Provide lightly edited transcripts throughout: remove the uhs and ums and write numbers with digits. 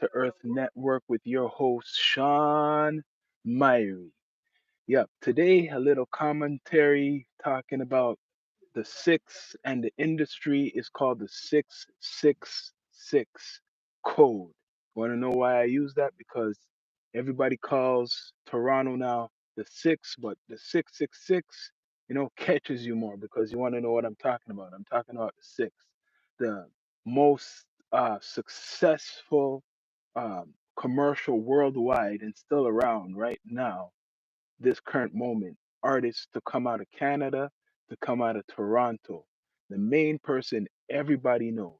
to Earth Network with your host, Sean Myrie. Yep, today a little commentary talking about the six, and the industry is called the 666 code. Want to know why I use that? Because everybody calls Toronto now the six, but the 666, catches you more because you want to know what I'm talking about. I'm talking about the six, the most successful commercial worldwide and still around right now, this current moment, artists to come out of Canada, to come out of Toronto. The main person everybody knows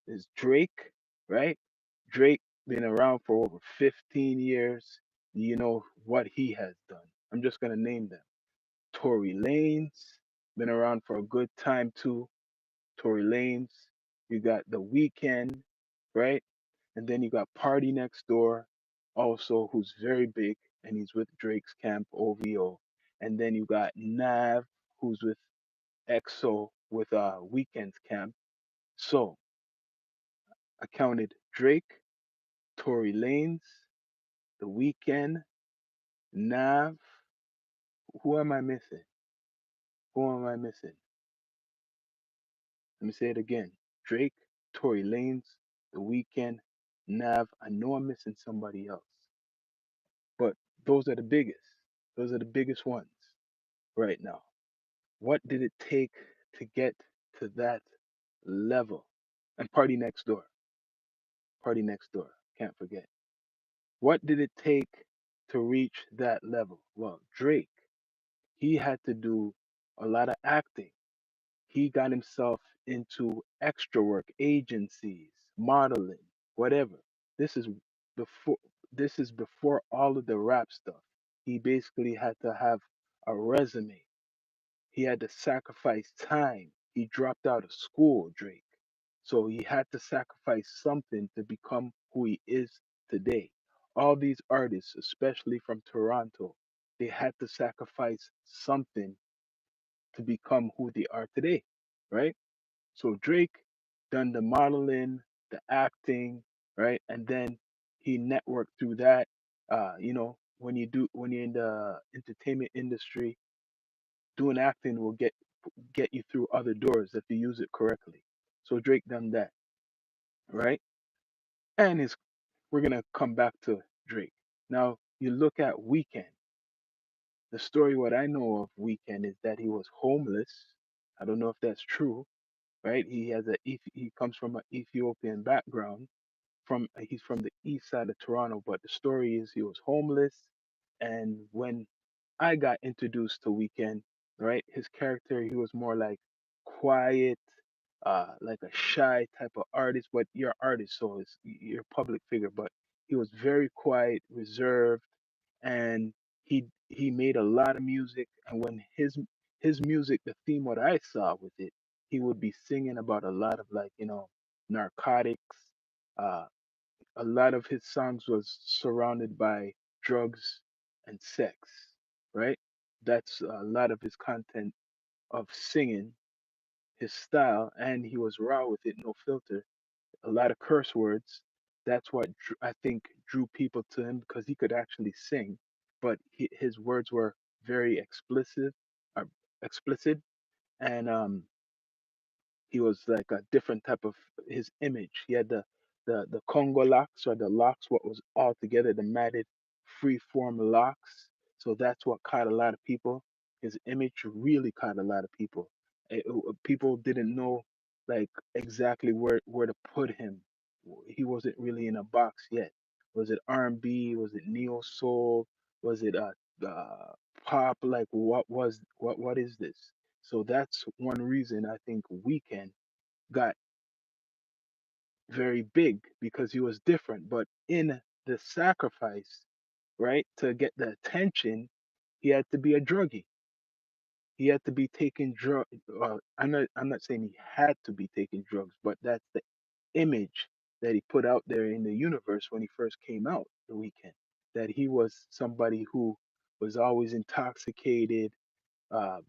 is Drake, right? Drake been around for over 15 years. You know what he has done. I'm just gonna name them. Tory Lanez been around for a good time too. Tory Lanez. You got The Weeknd, right? And then you got Party Next Door, also who's very big, and he's with Drake's camp OVO. And then you got Nav, who's with EXO with Weekend's camp. So I counted Drake, Tory Lanez, The Weeknd, Nav. Who am I missing? Who am I missing? Let me say it again. Drake, Tory Lanez, The Weeknd, Nav. I know I'm missing somebody else, but those are the biggest. Those are the biggest ones right now. What did it take to get to that level? And Party Next Door. Party Next Door. Can't forget. What did it take to reach that level? Well, Drake, he had to do a lot of acting. He got himself into extra work, agencies, modeling, whatever. This is before this is before all of the rap stuff. He basically had to have a resume. He had to sacrifice time. He dropped out of school, Drake. So he had to sacrifice something to become who he is today. All these artists, especially from Toronto, they had to sacrifice something to become who they are today, right? So Drake done the modeling, the acting, right? And then he networked through that. When you're in the entertainment industry, doing acting will get you through other doors if you use it correctly. So Drake done that, right? And his we're gonna come back to Drake. Now you look at Weekend. The story what I know of Weekend is that he was homeless. I don't know if that's true, right? He comes from an Ethiopian background. He's from the east side of Toronto, but the story is he was homeless. And when I got introduced to Weekend, right, his character, he was more like quiet, like a shy type of artist. But you're an artist, so you're a public figure. But he was very quiet, reserved, and he made a lot of music. And when his music, the theme what I saw with it, he would be singing about a lot of, like, narcotics. Uh, a lot of his songs was surrounded by drugs and sex, right? That's a lot of his content of singing, his style, and he was raw with it, no filter. A lot of curse words. That's what I think drew people to him because he could actually sing, but his words were very uh, explicit, and he was like a different type of his image. He had the Congo locks, or the locks what was all together, the matted free form locks. So that's what caught a lot of people. His image really caught a lot of people. People didn't know, like, exactly where to put him. He wasn't really in a box yet. Was it R&B? Was it neo soul? Was it pop? Like, what is this? So that's one reason I think Weekend got very big, because he was different. But in the sacrifice, right, to get the attention, he had to be a druggie. He had to be taking drug. I'm not saying he had to be taking drugs, but that's the image that he put out there in the universe when he first came out. The Weekend, that he was somebody who was always intoxicated. uh,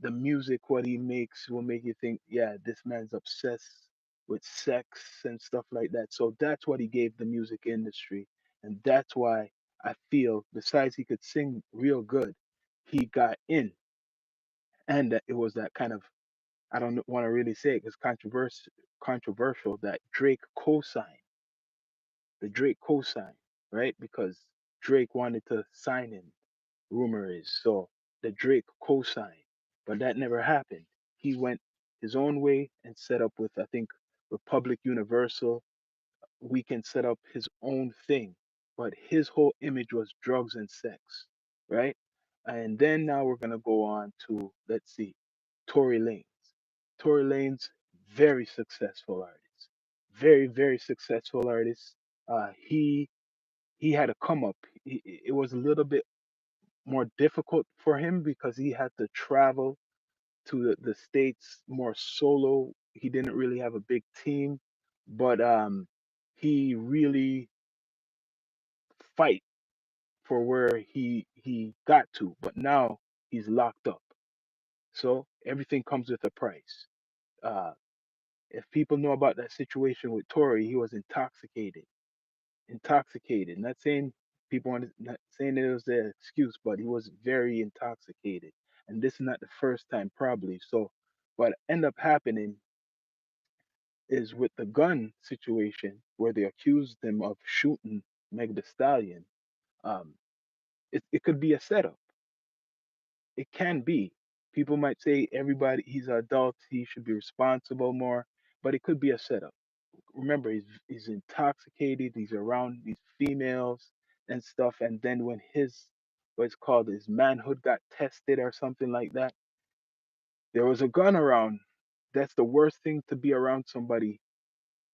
the music what he makes will make you think, yeah, this man's obsessed, with sex and stuff like that. So that's what he gave the music industry. And that's why I feel, besides he could sing real good, he got in. And that it was that kind of, I don't want to really say it because controversial that Drake co-signed, the Drake co-signed, right? Because Drake wanted to sign him, rumor is. So the Drake co-signed, but that never happened. He went his own way and set up with, I think, Republic Universal. We can set up his own thing, but his whole image was drugs and sex, right? And then now we're gonna go on to, let's see, Tory Lanez. Tory Lanez, very successful artist, very successful artist. He had a come up. It was a little bit more difficult for him because he had to travel to the states more solo. He didn't really have a big team, but he really fight for where he got to. But now he's locked up, so everything comes with a price. Uh, if people know about that situation with Tory, he was intoxicated. Not saying people want, not saying it was their excuse, but he was very intoxicated, and this is not the first time probably. So, what end up happening is with the gun situation where they accused him of shooting Meg The Stallion. Um, it could be a setup. It can be. People might say everybody he's an adult, he should be responsible more, but it could be a setup. Remember, he's intoxicated, he's around these females and stuff, and then when his what's called his manhood got tested or something like that, there was a gun around. That's the worst thing to be around somebody,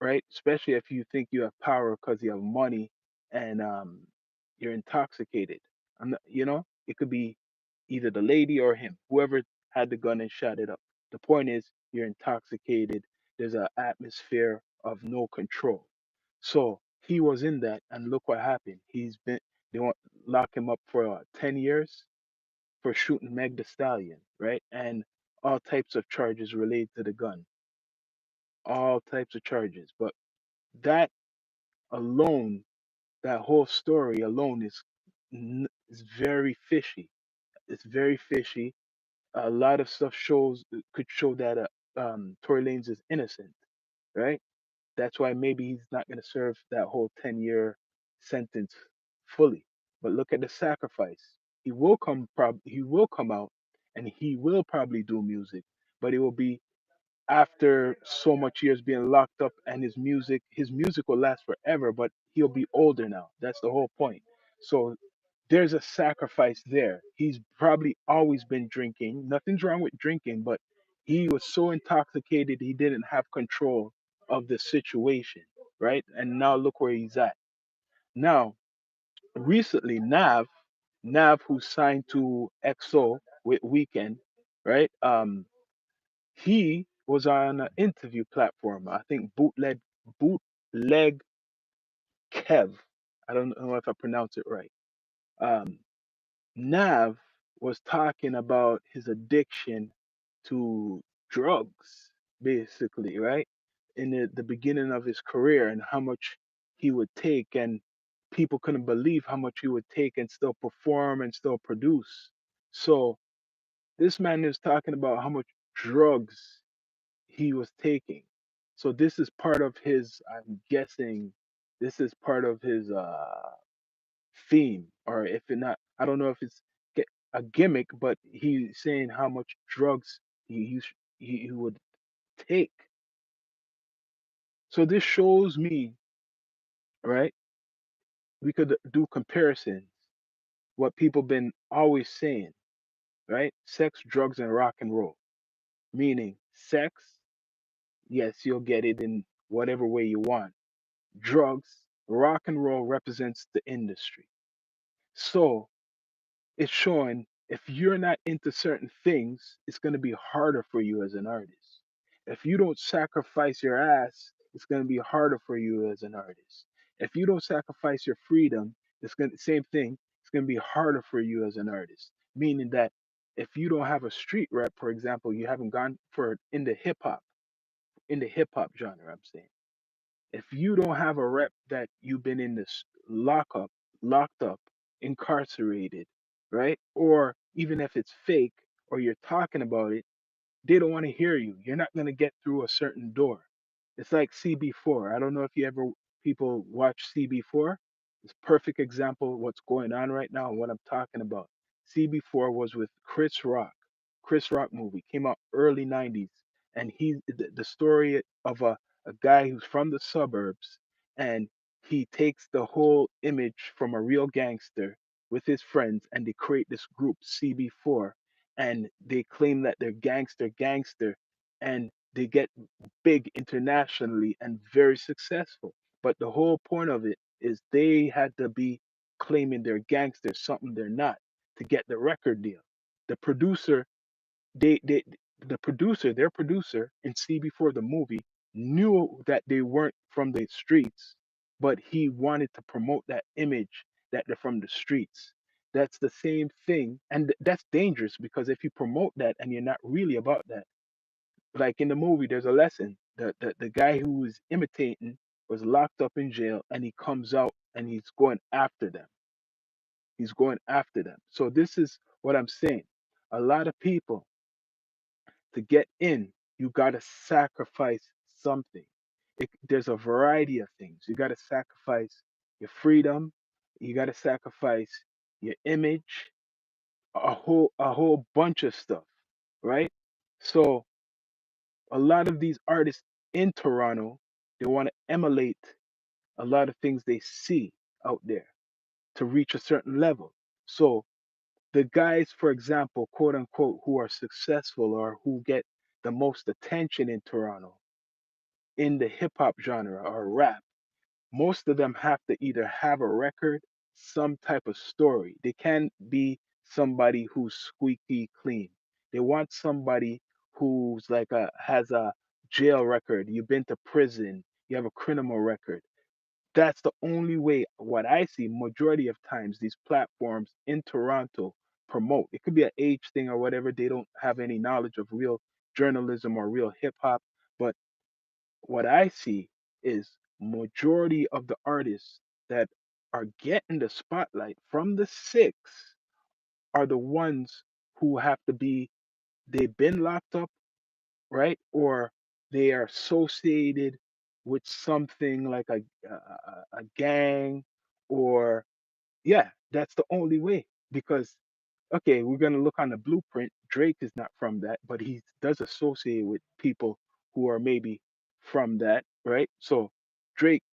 right? Especially if you think you have power because you have money and you're intoxicated. It could be either the lady or him, whoever had the gun and shot it up. The point is, you're intoxicated. There's an atmosphere of no control. So he was in that, and look what happened. They want lock him up for 10 years for shooting Meg The Stallion, right? And all types of charges related to the gun, all types of charges. But that alone, that whole story alone is very fishy. It's very fishy. A lot of stuff could show that Tory Lanez is innocent, right? That's why maybe he's not going to serve that whole 10-year sentence fully. But look at the sacrifice. He will come out and he will probably do music, but it will be after so much years being locked up, and his music will last forever, but he'll be older now. That's the whole point. So there's a sacrifice there. He's probably always been drinking. Nothing's wrong with drinking, but he was so intoxicated he didn't have control of the situation, right? And now look where he's at. Now, recently, Nav, who signed to XO with Weekend, right? He was on an interview platform. I think Bootleg Kev. I don't know if I pronounce it right. Um, Nav was talking about his addiction to drugs, basically, right? In the beginning of his career and how much he would take, and people couldn't believe how much he would take and still perform and still produce. So this man is talking about how much drugs he was taking. So this is part of his, I'm guessing, this is part of his theme, or if it not, I don't know if it's a gimmick, but he's saying how much drugs he would take. So this shows me, right? We could do comparisons. What people been always saying, right? Sex, drugs, and rock and roll. Meaning, sex, yes, you'll get it in whatever way you want. Drugs, rock and roll represents the industry. So it's showing if you're not into certain things, it's going to be harder for you as an artist. If you don't sacrifice your ass, it's going to be harder for you as an artist. If you don't sacrifice your freedom, it's going to same thing. It's going to be harder for you as an artist. Meaning that if you don't have a street rep, for example, you haven't gone for into hip hop. in the hip hop genre. I'm saying if you don't have a rep that you've been in this lockup, locked up, incarcerated, right? Or even if it's fake or you're talking about it, they don't want to hear you. You're not going to get through a certain door. It's like CB4. I don't know if you ever people watch CB4. It's a perfect example of what's going on right now and what I'm talking about. CB4 was with Chris Rock. Chris Rock movie came out early 90s, and the story of a guy who's from the suburbs, and he takes the whole image from a real gangster with his friends, and they create this group CB4, and they claim that they're gangster, and they get big internationally and very successful. But the whole point of it is they had to be claiming they're gangsters, something they're not, to get the record deal. The producer, they the producer, their producer in C before the movie knew that they weren't from the streets, but he wanted to promote that image that they're from the streets. That's the same thing, and that's dangerous because if you promote that and you're not really about that, like in the movie, there's a lesson. The guy who was imitating was locked up in jail, and he comes out and he's going after them. He's going after them. So this is what I'm saying. A lot of people, to get in, you got to sacrifice something. There's a variety of things. You got to sacrifice your freedom. You got to sacrifice your image. A whole bunch of stuff, right? So a lot of these artists in Toronto, they want to emulate a lot of things they see out there to reach a certain level. So the guys, for example, quote unquote, who are successful or who get the most attention in Toronto in the hip hop genre or rap, most of them have to either have a record, some type of story. They can't be somebody who's squeaky clean. They want somebody who's like a has a jail record. You've been to prison. You have a criminal record. That's the only way. What I see, majority of times, these platforms in Toronto promote. It could be an age thing or whatever. They don't have any knowledge of real journalism or real hip hop, but what I see is majority of the artists that are getting the spotlight from the six are the ones who have to be they've been locked up, right? Or they are associated with something like a gang or yeah, that's the only way because okay, we're gonna look on the blueprint. Drake is not from that, but he does associate with people who are maybe from that, right? So Drake,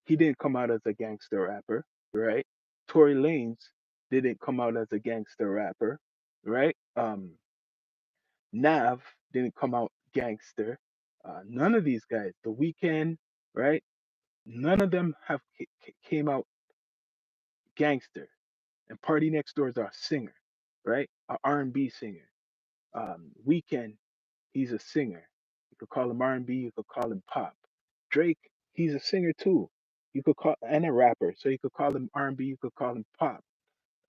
he didn't come out as a gangster rapper, right? Tory Lanez didn't come out as a gangster rapper, right? Nav didn't come out gangster. None of these guys, The Weeknd, right? None of them have came out gangster. And Party Next Door is our singer, right? Our R&B singer. Weekend, he's a singer. You could call him R&B, you could call him pop. Drake, he's a singer too. You could call and a rapper, so you could call him R&B, you could call him pop.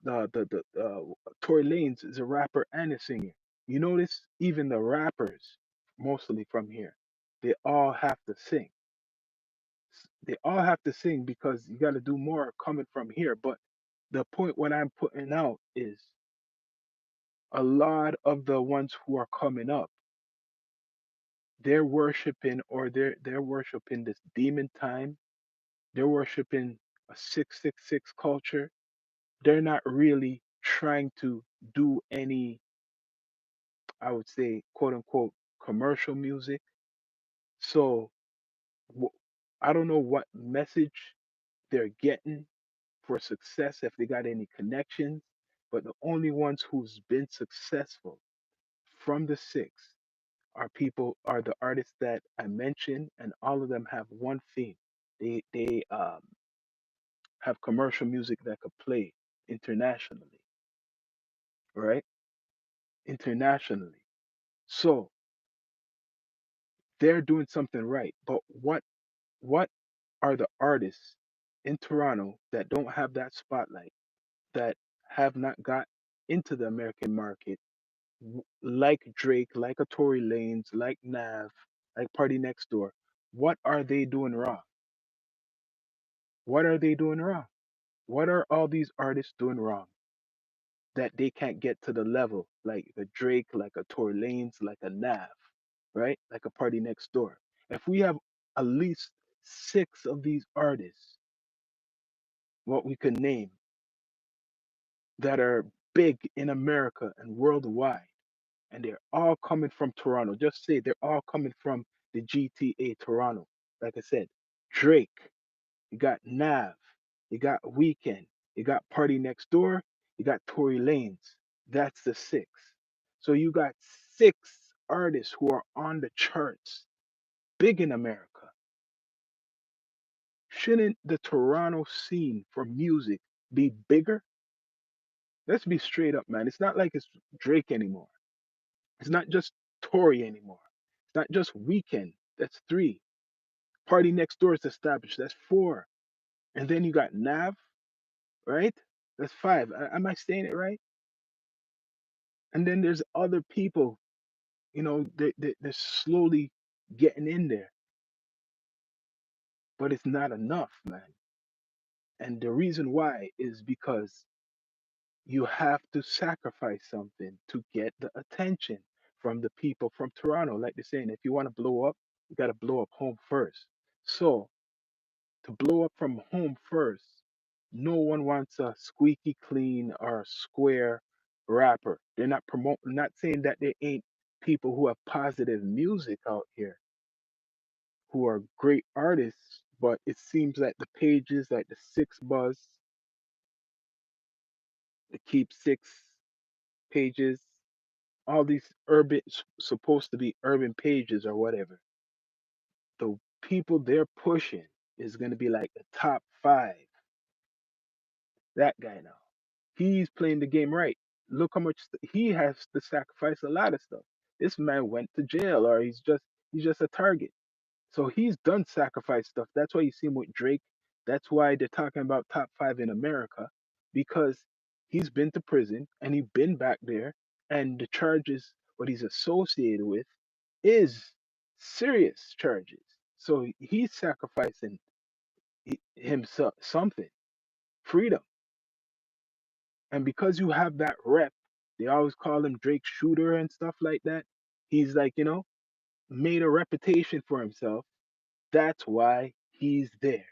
Tory Lanez is a rapper and a singer. You notice even the rappers, mostly from here, they all have to sing. They all have to sing because you got to do more coming from here. But the point what I'm putting out is a lot of the ones who are coming up, they're worshiping or they're worshiping this demon time. They're worshiping a 666 culture. They're not really trying to do any, I would say, quote unquote, commercial music. So wh- I don't know what message they're getting for success if they got any connections, but the only ones who's been successful from the six are the artists that I mentioned, and all of them have one theme. They have commercial music that could play internationally, right? Internationally. So they're doing something right. But what are the artists in Toronto that don't have that spotlight, that have not got into the American market, like Drake, like a Tory Lanez, like Nav? like Party Next Door. What are they doing wrong? What are they doing wrong? What are all these artists doing wrong that they can't get to the level like a Drake, like a Tory Lanez, like a Nav, right? Like a Party Next Door. If we have at least six of these artists, what we could name, that are big in America and worldwide, and they're all coming from Toronto. Just say they're all coming from the GTA Toronto. Like I said, Drake, you got Nav, you got Weekend, you got Party Next Door, you got Tory Lanez. That's the six. So you got six artists who are on the charts, big in America. Shouldn't the Toronto scene for music be bigger? Let's be straight up, man. It's not like it's Drake anymore. It's not just Tory anymore. It's not just Weekend. That's three. Party Next Door is established. That's four. And then you got Nav, right? That's five. Am I saying it right? And then there's other people, they're slowly getting in there, but it's not enough, man. And the reason why is because you have to sacrifice something to get the attention from the people from Toronto. Like they're saying, if you want to blow up, you got to blow up home first. So to blow up from home first, no one wants a squeaky clean or square rapper. They're not promoting, not saying that there ain't people who have positive music out here who are great artists, but it seems like the pages, like the Six Buzz, the Keep Six pages, all these supposed to be urban pages or whatever. The people they're pushing is going to be like the top five. That guy now. He's playing the game right. Look how much he has to sacrifice a lot of stuff. This man went to jail, or he's just a target. So he's done sacrifice stuff. That's why you see him with Drake. That's why they're talking about top five in America, because he's been to prison and he's been back there, and the charges what he's associated with is serious charges. So he's sacrificing himself something, freedom. And because you have that rep, they always call him Drake Shooter and stuff like that. He's like, made a reputation for himself. That's why he's there.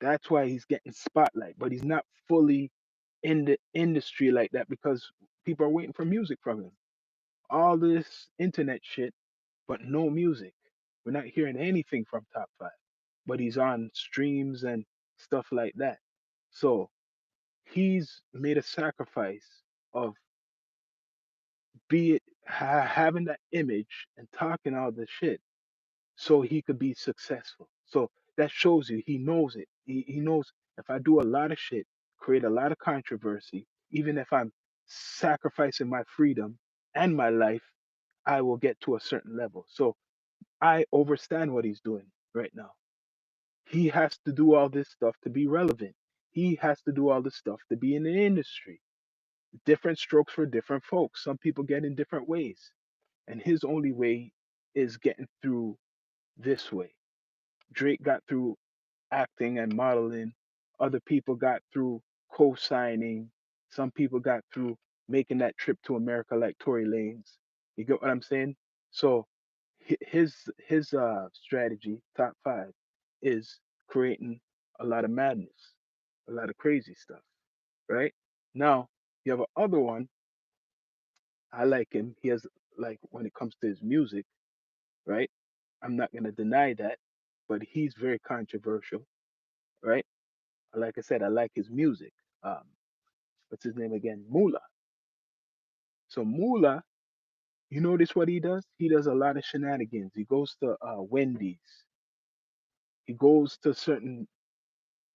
That's why he's getting spotlight, but he's not fully in the industry like that because people are waiting for music from him. All this internet shit, but no music. We're not hearing anything from Top Five, but he's on streams and stuff like that. So he's made a sacrifice of be it having that image and talking all this shit so he could be successful. So that shows you he knows it. He knows if I do a lot of shit, create a lot of controversy, even if I'm sacrificing my freedom and my life, I will get to a certain level. So I understand what he's doing right now. He has to do all this stuff to be relevant. He has to do all this stuff to be in the industry. Different strokes for different folks. Some people get in different ways. And his only way is getting through this way. Drake got through acting and modeling. Other people got through co-signing. Some people got through making that trip to America, like Tory Lanez. You get what I'm saying? So his strategy, top five, is creating a lot of madness, a lot of crazy stuff. Right now, you have a other one. I like him. He has like when it comes to his music, right? I'm not gonna deny that, but he's very controversial, right? Like I said, I like his music. Um, what's his name again? Mula. So Mula, you notice what he does? He does a lot of shenanigans. He goes to Wendy's. He goes to certain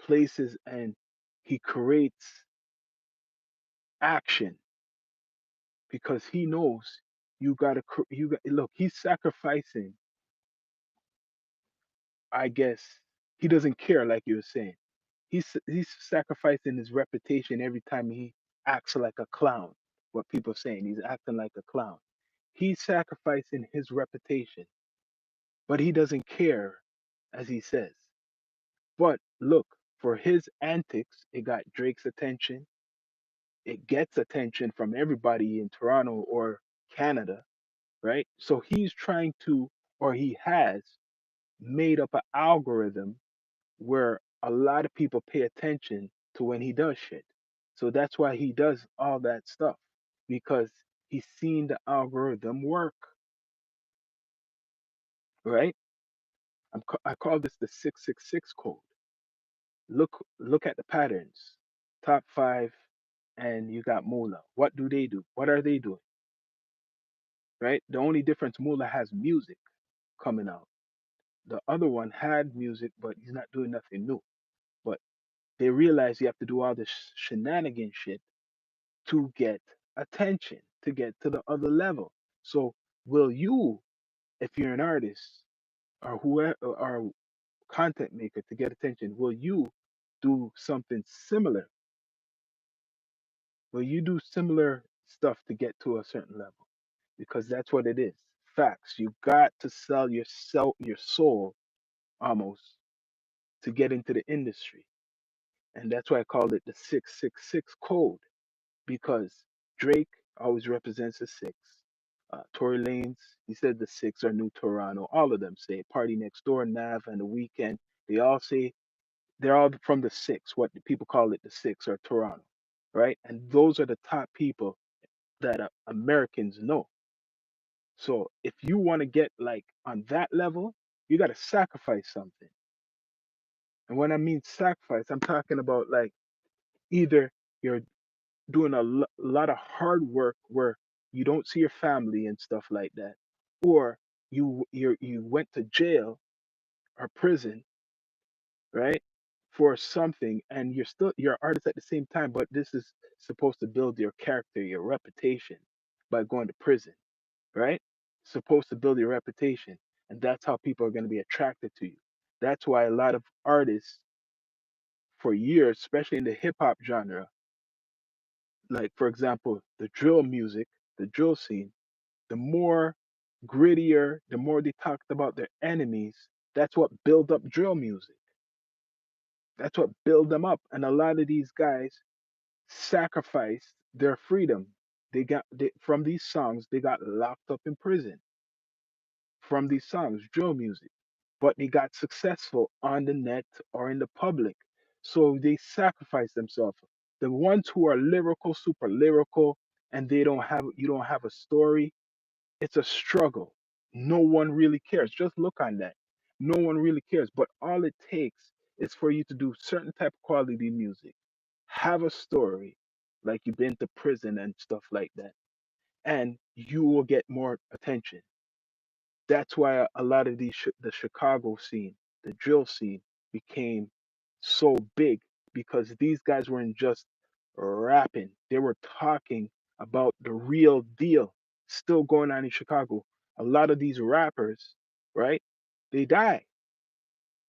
places and he creates action because he knows you got look. He's sacrificing. I guess he doesn't care, like you were saying. He's sacrificing his reputation every time he acts like a clown. What people are saying, he's acting like a clown. He's sacrificing his reputation but he doesn't care, as he says. But look, for his antics, it got Drake's attention. It gets attention from everybody in Toronto or Canada, right? So he's trying to, or he has made up an algorithm where a lot of people pay attention to when he does shit. So that's why he does all that stuff because he's seen the algorithm work, right? I call this the 666 code. Look at the patterns. Top five, and you got Mula. What do they do? What are they doing? Right? The only difference, Mula has music coming out. The other one had music, but he's not doing nothing new. But they realize you have to do all this shenanigan shit to get attention, to get to the other level. So will you, if you're an artist or whoever or content maker to get attention, will you do something similar? Will you do similar stuff to get to a certain level? Because that's what it is. Facts. You got to sell your soul almost to get into the industry. And that's why I called it the 666 code because Drake always represents the six. Tory Lanez, he said the six are New Toronto. All of them say Party Next Door, Nav, and The Weekend. They all say they're all from the six, what the people call it the six or Toronto, right? And those are the top people that Americans know. So if you want to get like on that level, you got to sacrifice something. And when I mean sacrifice, I'm talking about like either you're doing a lot of hard work where you don't see your family and stuff like that, or you went to jail or prison, right, for something, and you're an artist at the same time, but this is supposed to build your character, your reputation by going to prison, right? Supposed to build your reputation, and that's how people are going to be attracted to you. That's why a lot of artists for years, especially in the hip hop genre, like for example, the drill music, the drill scene, the more grittier, the more they talked about their enemies, that's what build up drill music. That's what build them up. And a lot of these guys sacrificed their freedom. From these songs, they got locked up in prison from these songs, drill music. But they got successful on the net or in the public. So they sacrifice themselves. The ones who are lyrical, super lyrical, and they don't have you don't have a story, it's a struggle. No one really cares. Just look on that. No one really cares. But all it takes is for you to do certain type of quality music, have a story, like you've been to prison and stuff like that, and you will get more attention. That's why a lot of the Chicago scene, the drill scene, became so big because these guys weren't just rapping; they were talking about the real deal still going on in Chicago. A lot of these rappers, right? They die.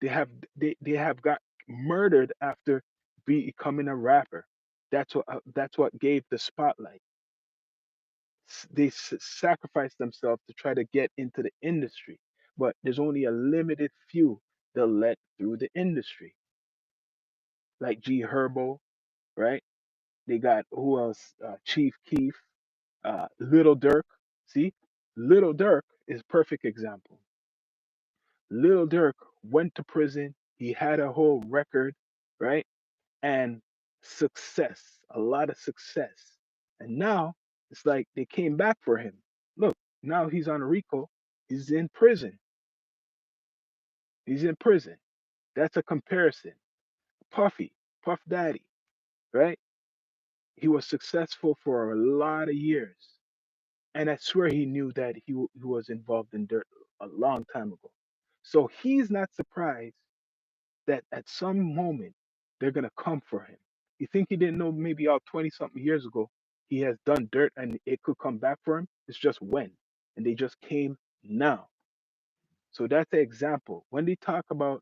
They have they have got murdered after becoming a rapper. That's what gave the spotlight. They sacrifice themselves to try to get into the industry, but there's only a limited few they'll let through the industry, like G Herbo, right? They got who else? Chief Keef, Little Dirk. See, Little Dirk is perfect example. Little Dirk went to prison. He had a whole record, right? And success, a lot of success. And now it's like they came back for him. Look, now he's on RICO. He's in prison. He's in prison. That's a comparison. Puffy, Puff Daddy, right? He was successful for a lot of years. And I swear he knew that he was involved in dirt a long time ago. So he's not surprised that at some moment they're gonna come for him. You think he didn't know maybe out 20 something years ago he has done dirt and it could come back for him? It's just when. And they just came now. So that's the example. When they talk about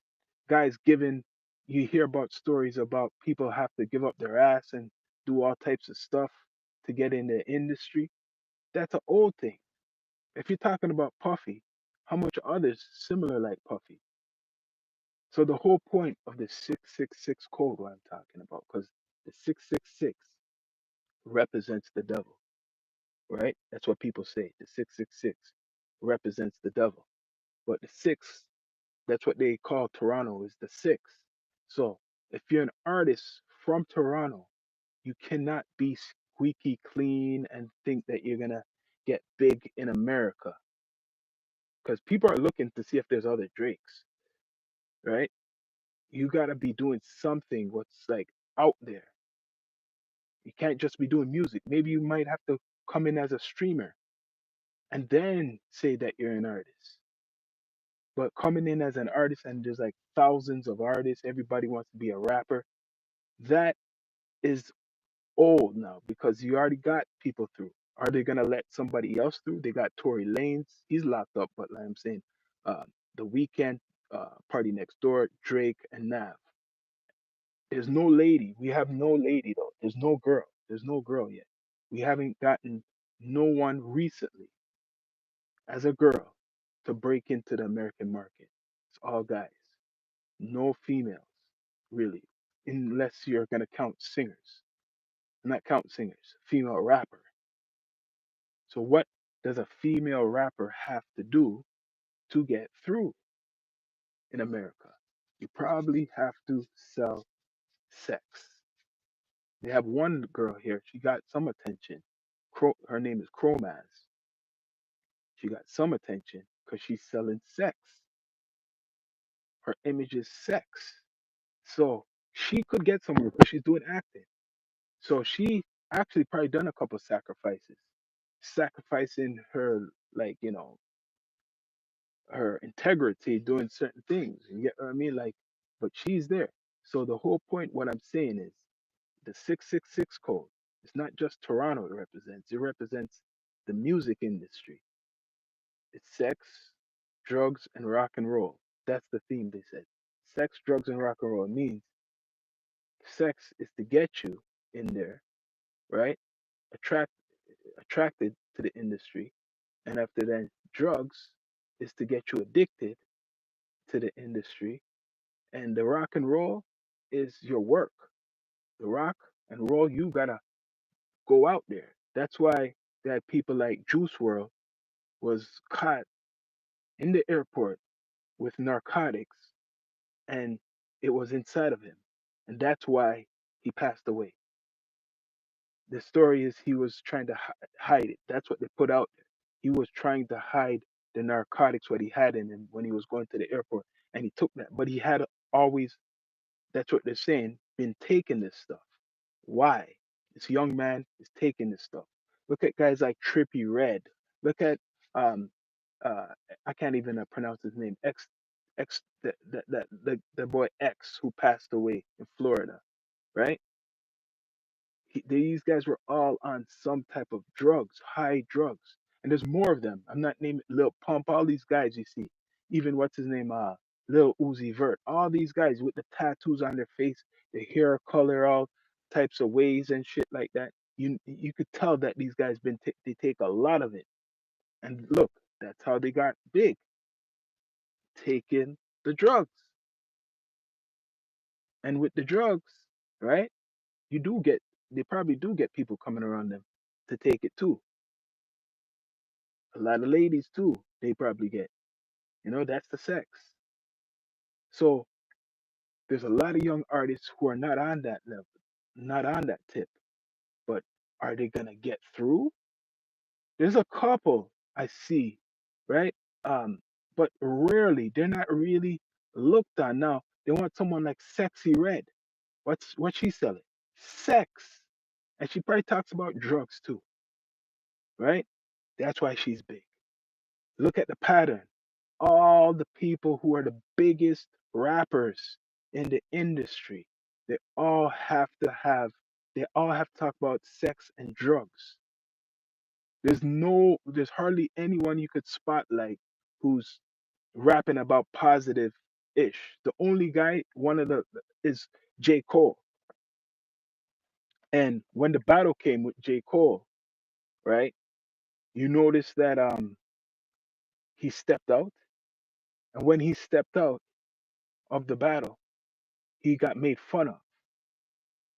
guys giving, you hear about stories about people have to give up their ass and do all types of stuff to get in the industry. That's an old thing. If you're talking about Puffy, how much others similar like Puffy? So the whole point of the 666 code, what I'm talking about, because the 666 represents the devil, right? That's what people say. The 666 represents the devil. But the six, that's what they call Toronto, is the six. So if you're an artist from Toronto, you cannot be squeaky clean and think that you're gonna get big in America, because people are looking to see if there's other Drakes, right? You gotta be doing something what's like out there. You can't just be doing music. Maybe you might have to come in as a streamer and then say that you're an artist. But coming in as an artist and there's like thousands of artists, everybody wants to be a rapper, that is old now because you already got people through. Are they gonna let somebody else through? They got Tory Lanez, he's locked up, but like I'm saying, uh, The Weeknd, Party Next Door, Drake, and Nav. There's no lady. We have no lady though. There's no girl. There's no girl yet. We haven't gotten no one recently as a girl to break into the American market. It's all guys. No females, really, unless you're gonna count singers. Not count singers, female rapper. So what does a female rapper have to do to get through in America? You probably have to sell sex. They have one girl here. She got some attention. Her name is Chromaz. She got some attention because she's selling sex. Her image is sex. So she could get somewhere because she's doing acting. So she actually probably done a couple sacrifices, sacrificing her, like, her integrity doing certain things. You get what I mean? Like, but she's there. So the whole point, what I'm saying is the 666 code. It's not just Toronto it represents. It represents the music industry. It's sex, drugs, and rock and roll. That's the theme they said. Sex, drugs, and rock and roll. It means sex is to get you in there, right? Attract attracted to the industry. And after that, drugs is to get you addicted to the industry. And the rock and roll is your work. The rock and roll, you gotta go out there. That's why that people like Juice World was caught in the airport with narcotics and it was inside of him. And that's why he passed away. The story is he was trying to hide it. That's what they put out there. He was trying to hide the narcotics what he had in him when he was going to the airport, and he took that. But he had always, that's what they're saying, been taking this stuff. Why? This young man is taking this stuff. Look at guys like Trippy Red. Look at um uh I can't even pronounce his name. X the boy X who passed away in Florida, right? These guys were all on some type of drugs, high drugs, and there's more of them. I'm not naming Lil Pump, all these guys you see, even what's his name, Lil Uzi Vert, all these guys with the tattoos on their face, the hair color, all types of ways and shit like that. You could tell that these guys they take a lot of it, and look, that's how they got big, taking the drugs, and with the drugs, right? You do get they probably do get people coming around them to take it too. A lot of ladies too, they probably get. That's the sex. So there's a lot of young artists who are not on that level, not on that tip. But are they gonna get through? There's a couple I see, right? But rarely, they're not really looked on. Now they want someone like Sexy Red. What's she selling? Sex. And she probably talks about drugs too, right? That's why she's big. Look at the pattern. All the people who are the biggest rappers in the industry, they all have to have, they all have to talk about sex and drugs. There's hardly anyone you could spotlight who's rapping about positive ish. The only guy, one of the, is J. Cole. And when the battle came with J. Cole, right, you notice that he stepped out. And when he stepped out of the battle, he got made fun of,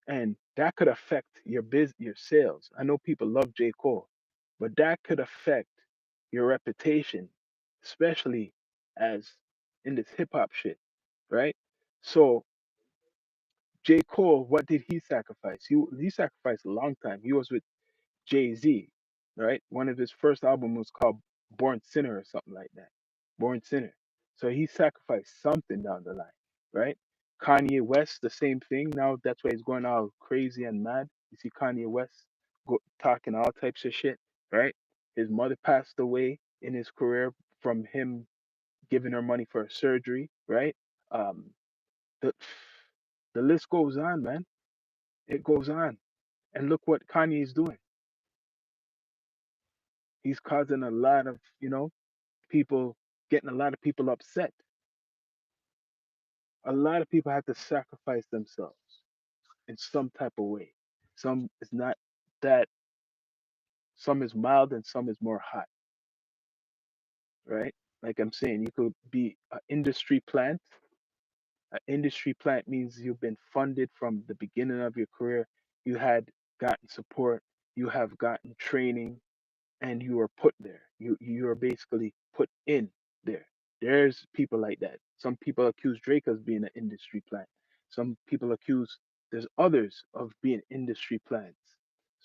and that could affect your sales. I know people love J. Cole, but that could affect your reputation, especially as in this hip hop shit, right? So J. Cole, what did he sacrifice? He sacrificed a long time. He was with Jay Z, right? One of his first albums was called Born Sinner or something like that. Born Sinner. So he sacrificed something down the line, right? Kanye West, the same thing. Now that's why he's going all crazy and mad. You see Kanye West talking all types of shit, right? His mother passed away in his career from him giving her money for a surgery, right? Um, the the list goes on, man. It goes on. And look what Kanye is doing. He's causing a lot of, people, getting a lot of people upset. A lot of people have to sacrifice themselves in some type of way. Some is not that, some is mild and some is more hot, right? Like I'm saying, you could be an industry plant. An industry plant means you've been funded from the beginning of your career. You had gotten support, you have gotten training, and you are put there. You are basically put in there. There's people like that. Some people accuse Drake of being an industry plant. Some people accuse there's others of being industry plants.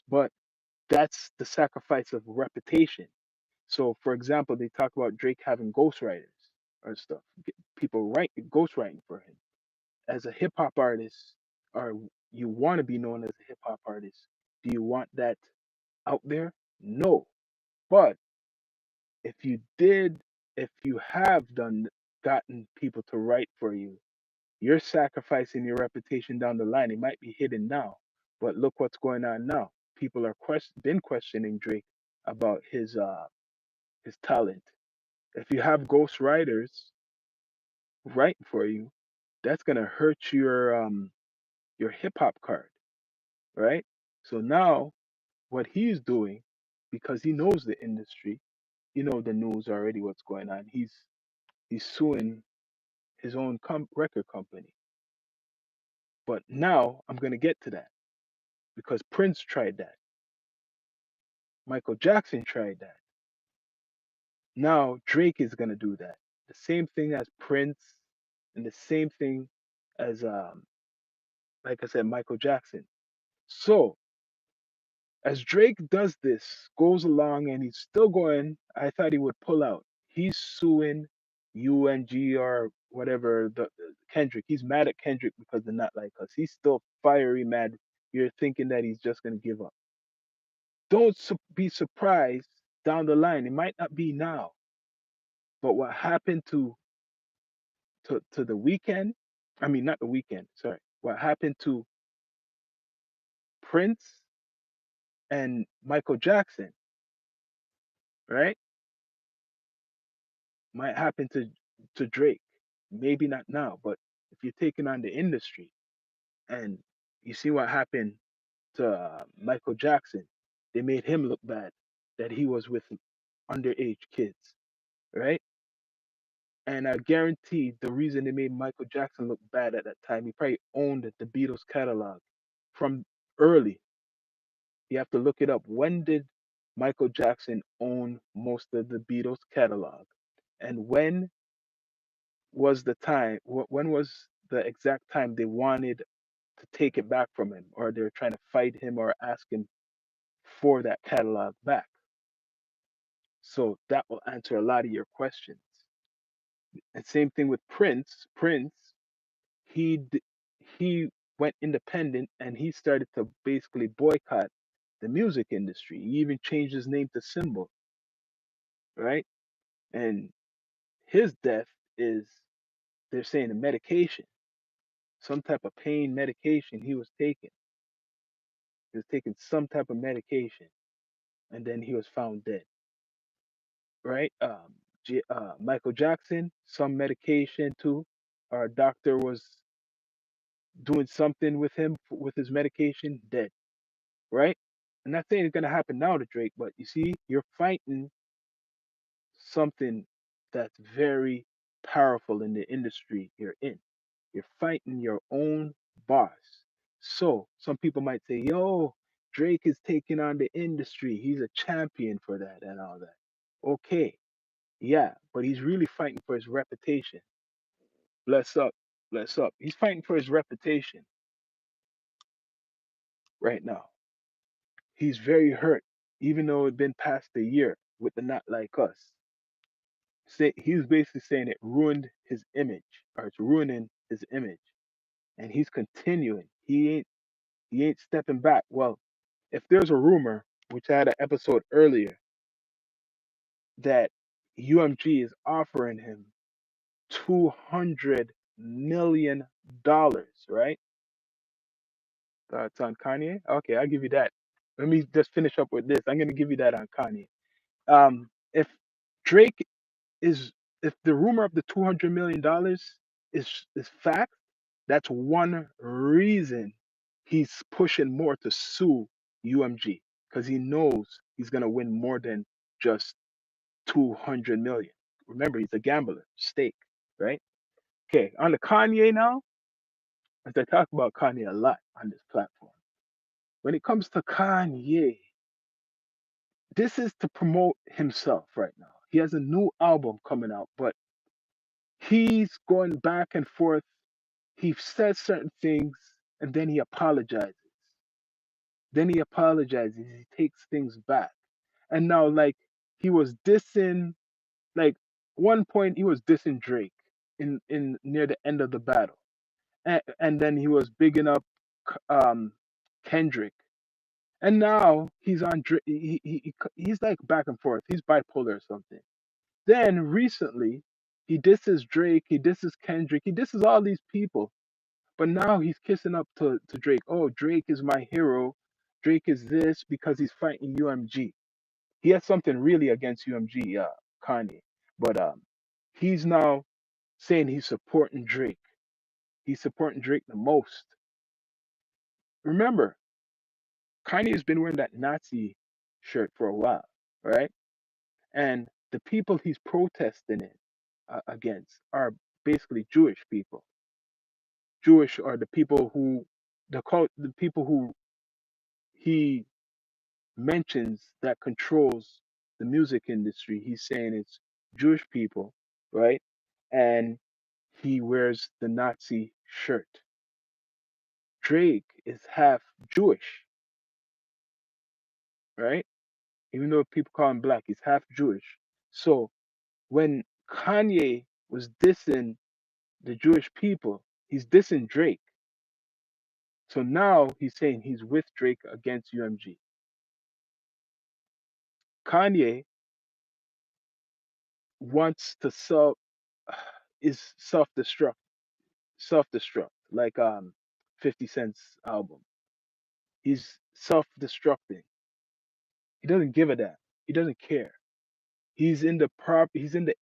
But that's the sacrifice of reputation. So for example, they talk about Drake having ghostwriters or stuff. People write ghostwriting for him. As a hip hop artist, or you want to be known as a hip hop artist, do you want that out there? No. But if you did, if you have done gotten people to write for you, you're sacrificing your reputation down the line. It might be hidden now, but look what's going on now. People are been questioning Drake about his talent. If you have ghost writers writing for you, that's gonna hurt your hip hop card, right? So now what he's doing, because he knows the industry, the news already, what's going on. He's suing his own record company. But now I'm going to get to that because Prince tried that. Michael Jackson tried that. Now Drake is going to do that. The same thing as Prince and the same thing as, like I said, Michael Jackson. So as Drake does this, goes along and he's still going, I thought he would pull out. He's suing UNG or whatever, Kendrick. He's mad at Kendrick because they're not like us. He's still fiery mad. You're thinking that he's just going to give up. Don't be surprised down the line. It might not be now, but what happened to the weekend? I mean, not the weekend. Sorry. What happened to Prince and Michael Jackson? Right? Might happen to Drake. Maybe not now, but if you're taking on the industry and you see what happened to Michael Jackson, they made him look bad that he was with underage kids, right? And I guarantee the reason they made Michael Jackson look bad at that time, he probably owned the Beatles catalog from early. You have to look it up. When did Michael Jackson own most of the Beatles catalog? And when was the time? When was the exact time they wanted to take it back from him, or they're trying to fight him or ask him for that catalog back? So that will answer a lot of your questions. And same thing with Prince. Prince, he d- he went independent and he started to basically boycott the music industry. He even changed his name to Symbol, right? And his death is, they're saying, a medication, some type of pain medication he was taking. He was taking some type of medication, and then he was found dead, right? Michael Jackson, some medication too. Our doctor was doing something with him with his medication, dead, right? I'm not saying it's gonna happen now to Drake, but you see, you're fighting something that's very powerful in the industry you're in. You're fighting your own boss. So some people might say, yo, Drake is taking on the industry. He's a champion for that and all that. Okay, yeah, but he's really fighting for his reputation. Bless up, bless up. He's fighting for his reputation right now. He's very hurt, even though it's been past a year with the Not Like Us. He was basically saying it ruined his image, or it's ruining his image, and he's continuing. He ain't stepping back. Well, if there's a rumor, which I had an episode earlier, that UMG is offering him $200 million, right? Thoughts on Kanye? Okay, I'll give you that. Let me just finish up with this. I'm gonna give you that on Kanye. If Drake is, if the rumor of the $200 million is fact, that's one reason he's pushing more to sue UMG, because he knows he's gonna win more than just 200 million. Remember, he's a gambler, stake, right? Okay, on the Kanye now, as I talk about Kanye a lot on this platform. When it comes to Kanye, this is to promote himself right now. He has a new album coming out, but he's going back and forth. He says certain things and then he apologizes. Then he apologizes. He takes things back. And now, like, he was dissing, like, one point he was dissing Drake in near the end of the battle. And then he was bigging up um, Kendrick. And now he's on Drake. He's like back and forth. He's bipolar or something. Then recently, he disses Drake, he disses Kendrick, he disses all these people. But now he's kissing up to Drake. Oh, Drake is my hero. Drake is this because he's fighting UMG. He has something really against UMG, Kanye. But he's now saying he's supporting Drake. He's supporting Drake the most. Remember, Kanye has been wearing that Nazi shirt for a while, right? And the people he's protesting it against are basically Jewish people. Jewish are the people who the people who he mentions that controls the music industry. He's saying it's Jewish people, right? And he wears the Nazi shirt. Drake is half Jewish, right? Even though people call him black, he's half Jewish. So when Kanye was dissing the Jewish people, he's dissing Drake. So now he's saying he's with Drake against UMG. Kanye wants to is self destruct like 50 Cent's album. He's self-destructing. He doesn't give a damn. He doesn't care. He's in the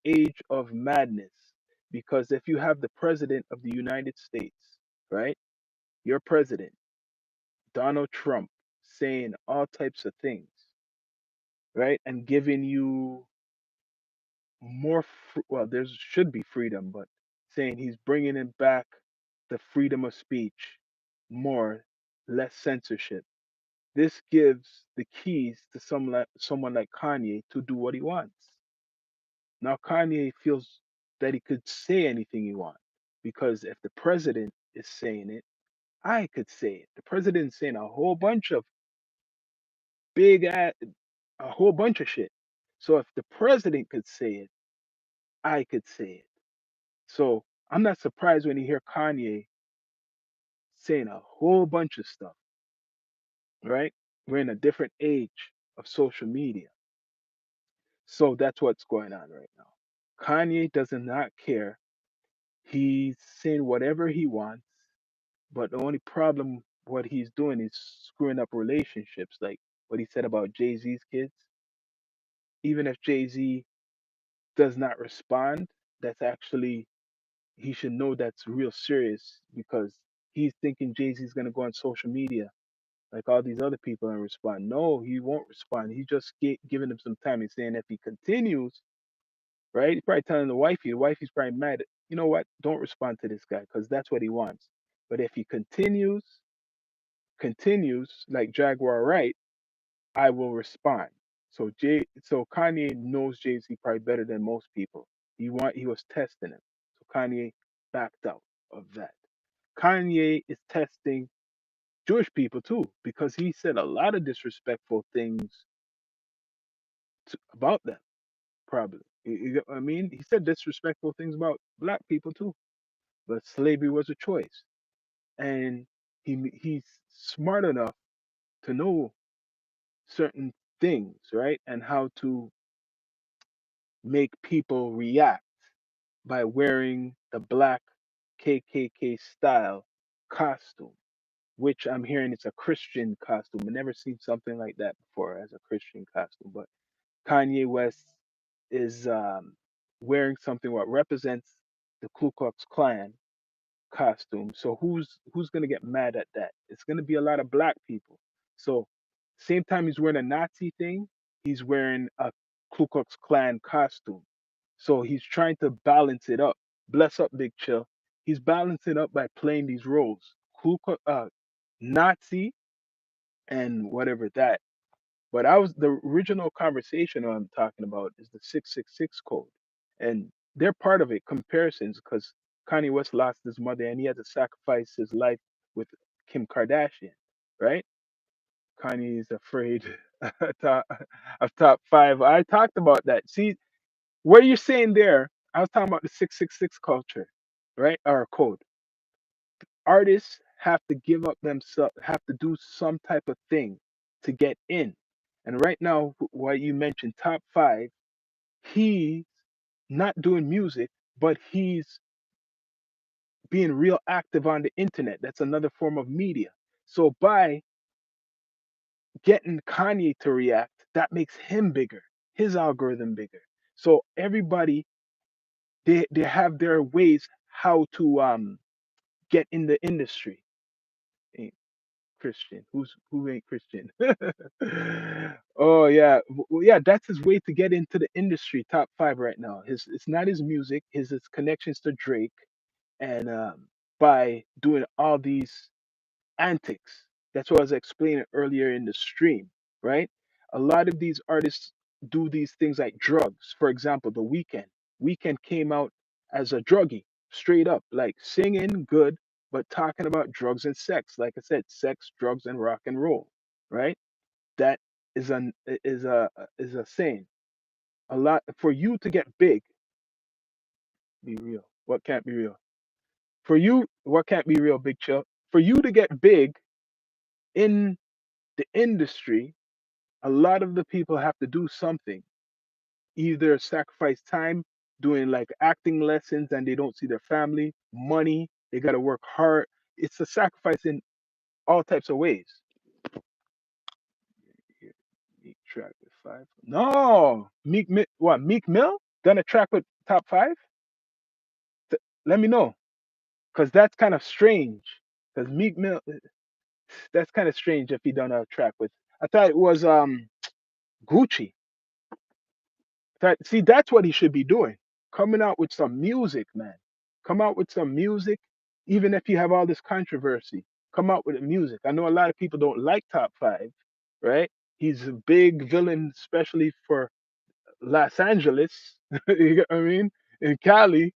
age of madness, because if you have the president of the United States, right? Your president, Donald Trump, saying all types of things, right? And giving you well, there should be freedom, but saying he's bringing it back, the freedom of speech, more, less censorship. This gives the keys to someone like Kanye to do what he wants. Now Kanye feels that he could say anything he wants, because if the president is saying it, I could say it. The president's saying a whole bunch of big a whole bunch of shit. So if the president could say it, I could say it. So I'm not surprised when you hear Kanye saying a whole bunch of stuff, right? We're in a different age of social media. So that's what's going on right now. Kanye does not care. He's saying whatever he wants, but the only problem what he's doing is screwing up relationships, like what he said about Jay-Z's kids. Even if Jay-Z does not respond, that's actually, he should know that's real serious, because he's thinking Jay-Z's gonna go on social media like all these other people and respond. No, he won't respond. He's just giving him some time. He's saying if he continues, right? He's probably telling the wifey. The wifey's probably mad. You know what? Don't respond to this guy because that's what he wants. But if he continues like Jaguar, right? I will respond. So Kanye knows Jay Z probably better than most people. He was testing him. So Kanye backed out of that. Kanye is testing Jewish people too because he said a lot of disrespectful things about them. Probably, I mean, he said disrespectful things about black people too. But slavery was a choice, and he's smart enough to know certain things, right, and how to make people react by wearing the black KKK style costume, which I'm hearing it's a Christian costume. I never seen something like that before as a Christian costume. But Kanye West is wearing something what represents the Ku Klux Klan costume. So who's gonna get mad at that? It's gonna be a lot of black people. So same time he's wearing a Nazi thing, he's wearing a Ku Klux Klan costume. So he's trying to balance it up. Bless up, Big Chill. He's balancing up by playing these roles. Nazi and whatever that. But I was the original conversation I'm talking about is the 666 code. And they're part of it, comparisons, because Kanye West lost his mother and he had to sacrifice his life with Kim Kardashian, right? Kanye is afraid top- of top five. I talked about that. See, what you're saying there, I was talking about the 666 culture, right? Or code. Artists have to give up themselves, have to do some type of thing to get in. And right now, what you mentioned, top five, he's not doing music, but he's being real active on the internet. That's another form of media. So by getting Kanye to react, that makes him bigger, his algorithm bigger. So everybody, they have their ways how to get in the industry. Christian. Who ain't Christian? Oh yeah, yeah. That's his way to get into the industry. Top five right now. It's not his music. His connections to Drake, and by doing all these antics. That's what I was explaining earlier in the stream, right? A lot of these artists do these things like drugs. For example, The Weeknd. Weeknd came out as a druggie, straight up, like singing good, but talking about drugs and sex. Like I said, sex, drugs, and rock and roll, right? That is a saying. A lot for you to get big. Be real. What can't be real? For you, what can't be real, Big Chill? For you to get big in the industry, a lot of the people have to do something, either sacrifice time doing like acting lessons and they don't see their family, money, they got to work hard. It's a sacrifice in all types of ways. Here, Meek track with five. No, what? Meek Mill gonna track with top five? Let me know, cause that's kind of strange. Cause Meek Mill, that's kind of strange if he done a track with. I thought it was Gucci. See, that's what he should be doing. Coming out with some music, man. Come out with some music, even if you have all this controversy. Come out with the music. I know a lot of people don't like top five, right? He's a big villain, especially for Los Angeles. You get what I mean? In Cali,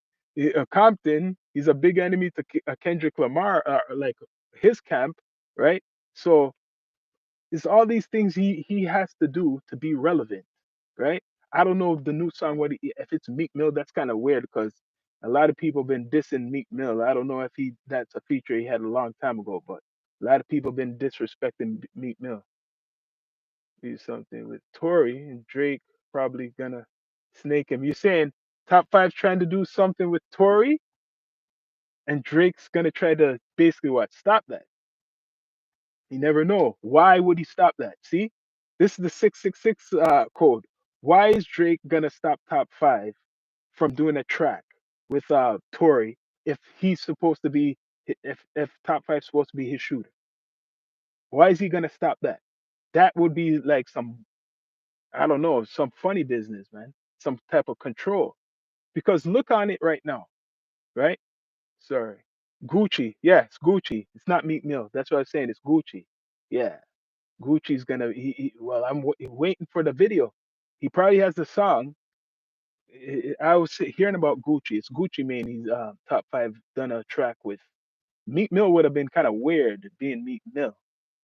Compton, he's a big enemy to Kendrick Lamar, like his camp, right? So it's all these things he has to do to be relevant, right? I don't know the new song if it's Meek Mill. That's kind of weird because a lot of people been dissing Meek Mill. I don't know if he that's a feature he had a long time ago, but a lot of people been disrespecting Meek Mill. Do something with Tory and Drake probably gonna snake him. You saying top five trying to do something with Tory and Drake's gonna try to basically what stop that? You never know. Why would he stop that? See, this is the 666 code. Why is Drake gonna stop top five from doing a track with Tory if he's supposed to be if top five supposed to be his shooter? Why is he gonna stop that? That would be like some I don't know some funny business, man. Some type of control. Because look on it right now, right? Sorry. Gucci. Yeah, it's Gucci. It's not Meek Mill. That's what I'm saying. It's Gucci. Yeah. Gucci's gonna. Well, I'm waiting for the video. He probably has the song. I was hearing about Gucci. It's Gucci Mane. He's top five done a track with. Meek Mill would have been kind of weird being Meek Mill.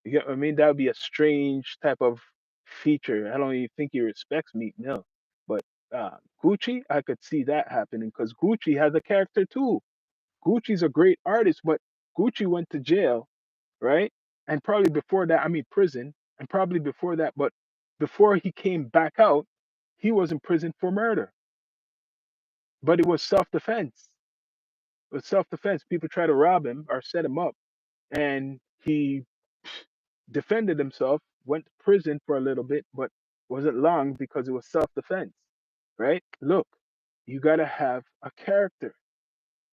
You get what I mean? That would be a strange type of feature. I don't even think he respects Meek Mill. But Gucci, I could see that happening because Gucci has a character too. Gucci's a great artist, but Gucci went to jail, right? And probably before that, I mean prison, and probably before that, but before he came back out, he was in prison for murder. But it was self-defense. It was self-defense. People try to rob him or set him up, and he defended himself, went to prison for a little bit, but wasn't long because it was self-defense, right? Look, you gotta have a character.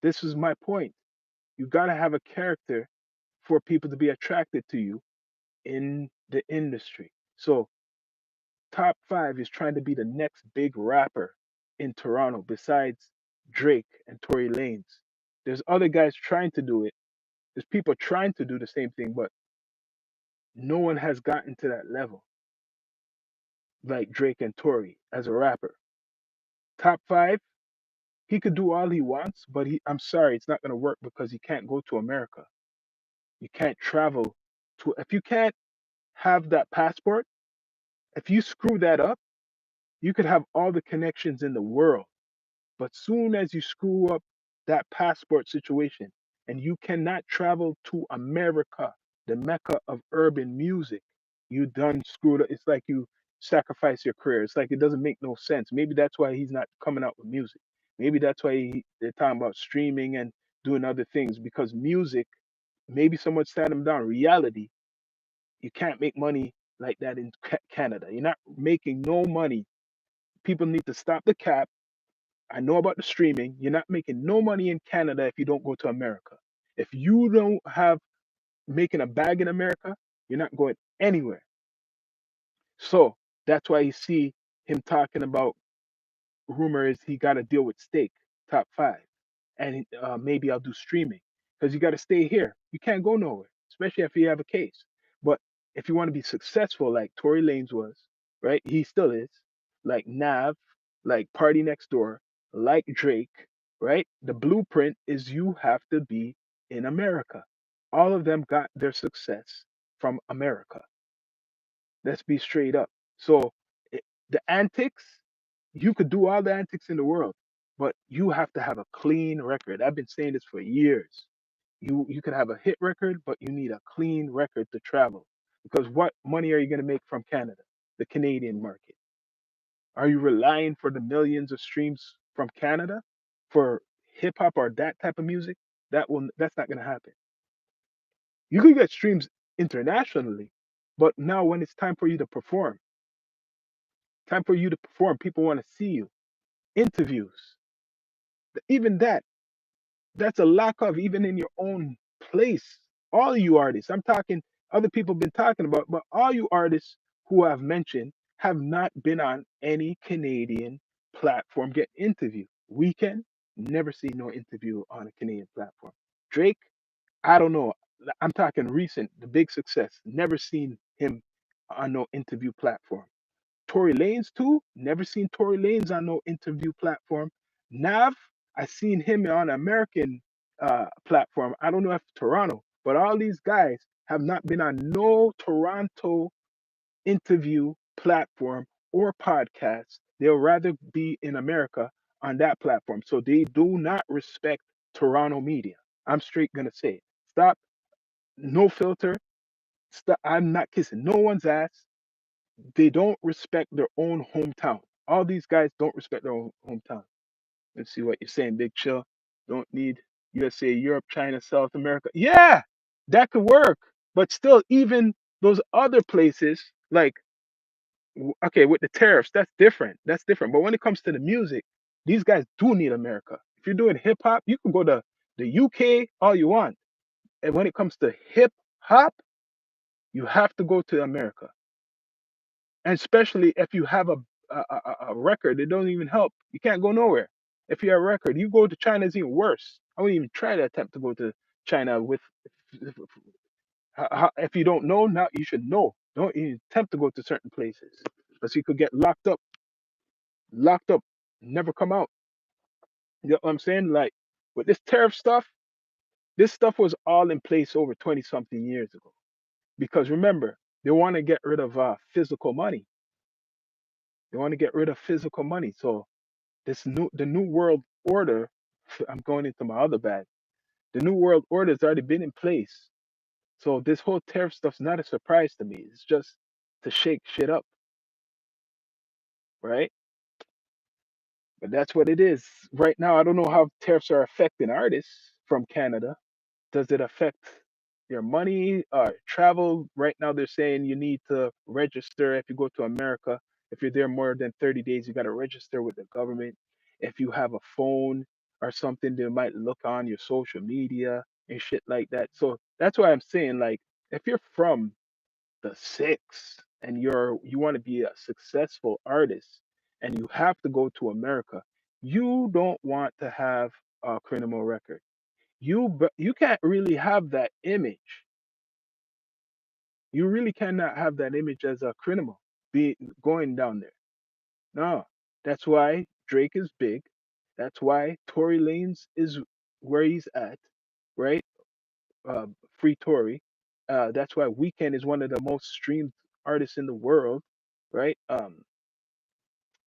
This is my point. You gotta have a character for people to be attracted to you in the industry. So top five is trying to be the next big rapper in Toronto besides Drake and Tory Lanez. There's other guys trying to do it. There's people trying to do the same thing, but no one has gotten to that level like Drake and Tory as a rapper. Top five, he could do all he wants, but I'm sorry, it's not gonna work because he can't go to America. You can't travel to if you can't have that passport, if you screw that up, you could have all the connections in the world. But soon as you screw up that passport situation and you cannot travel to America, the mecca of urban music, you done screwed up. It's like you sacrifice your career. It's like it doesn't make no sense. Maybe that's why he's not coming out with music. Maybe that's why they're talking about streaming and doing other things because music, maybe someone sat him down. Reality, you can't make money like that in Canada. You're not making no money. People need to stop the cap. I know about the streaming. You're not making no money in Canada if you don't go to America. If you don't have making a bag in America, you're not going anywhere. So that's why you see him talking about rumor is he got to deal with Stake, top five, and maybe I'll do streaming because you got to stay here. You can't go nowhere, especially if you have a case. But if you want to be successful, like Tory Lanez was, right? He still is, like Nav, like Party Next Door, like Drake, right? The blueprint is you have to be in America. All of them got their success from America. Let's be straight up. So the antics, you could do all the antics in the world, but you have to have a clean record. I've been saying this for years. You could have a hit record, but you need a clean record to travel. Because what money are you going to make from Canada, the Canadian market? Are you relying for the millions of streams from Canada for hip hop or that type of music? That's not going to happen. You could get streams internationally, but now when it's time for you to perform, people want to see you. Interviews, even that's a lack of even in your own place. All you artists, I'm talking, other people been talking about, but all you artists who I've mentioned have not been on any Canadian platform get interviewed. Weekend, never seen no interview on a Canadian platform. Drake, I don't know. I'm talking recent, the big success. Never seen him on no interview platform. Tory Lanez too. Never seen Tory Lanez on no interview platform. Nav, I seen him on an American platform. I don't know if Toronto, but all these guys have not been on no Toronto interview platform or podcast. They'll rather be in America on that platform. So they do not respect Toronto media. I'm straight gonna say it. Stop, no filter. Stop. I'm not kissing no one's ass. They don't respect their own hometown. All these guys don't respect their own hometown. Let's see what you're saying, Big Chill. Don't need USA, Europe, China, South America. Yeah, that could work. But still, even those other places, like, okay, with the tariffs, that's different. That's different. But when it comes to the music, these guys do need America. If you're doing hip hop, you can go to the UK all you want. And when it comes to hip hop, you have to go to America. And especially if you have a record, it don't even help. You can't go nowhere. If you have a record, you go to China is even worse. I wouldn't even try to attempt to go to China with. If you don't know now, you should know. Don't even attempt to go to certain places, because you could get locked up, never come out. You know what I'm saying? Like with this tariff stuff, this stuff was all in place over 20 something years ago. Because remember, they want to get rid of physical money. They want to get rid of physical money. So the new world order. I'm going into my other bag. The new world order has already been in place. So this whole tariff stuff's not a surprise to me. It's just to shake shit up, right? But that's what it is. Right now, I don't know how tariffs are affecting artists from Canada. Does it affect your money or travel? Right now, they're saying you need to register if you go to America. If you're there more than 30 days, you got to register with the government. If you have a phone or something, they might look on your social media and shit like that. So that's why I'm saying, like, if you're from the six and you want to be a successful artist and you have to go to America, you don't want to have a criminal record. You can't really have that image. You really cannot have that image as a criminal be going down there. No, that's why Drake is big. That's why Tory Lanez is where he's at, right? uh, Free Tory. That's why Weekend is one of the most streamed artists in the world, right? And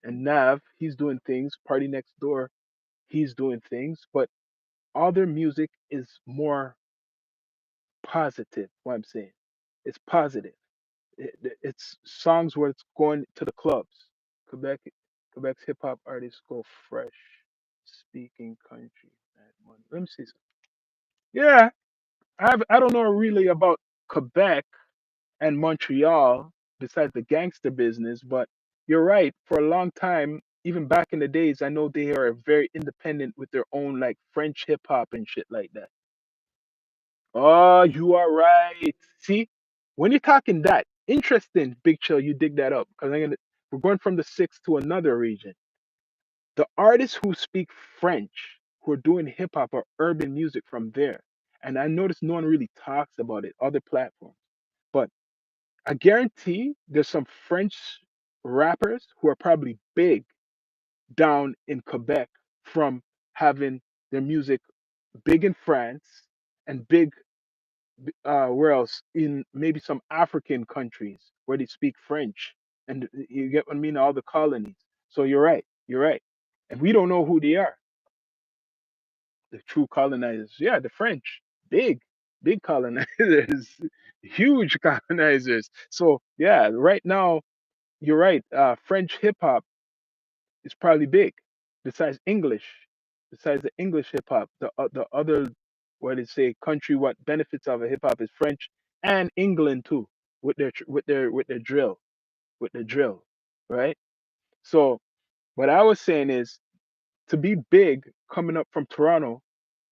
Nav, he's doing things. Party Next Door, he's doing things, but all their music is more positive. What I'm saying, it's positive. It's songs where it's going to the clubs. Quebec, Quebec's hip hop artists go fresh, speaking country. Mad Money. Let me see some. Yeah, I don't know really about Quebec and Montreal, besides the gangster business. But you're right. For a long time, even back in the days, I know they are very independent with their own like French hip hop and shit like that. Oh, you are right. See, when you're talking that, interesting, Big Chill, you dig that up because we're going from the six to another region. The artists who speak French, who are doing hip hop, or urban music from there. And I notice no one really talks about it, other platforms. But I guarantee there's some French rappers who are probably big down in Quebec from having their music big in France and big where else in maybe some African countries where they speak French, and you get what I mean, all the colonies. So you're right, you're right, and we don't know who they are, the true colonizers. Yeah, the French, big, big colonizers, huge colonizers. So yeah, right now you're right. French hip hop is probably big. Besides English, besides the English hip hop, the other, what they say, country, what benefits of a hip hop is French and England too, with their drill, with the drill, right? So what I was saying is, to be big coming up from Toronto,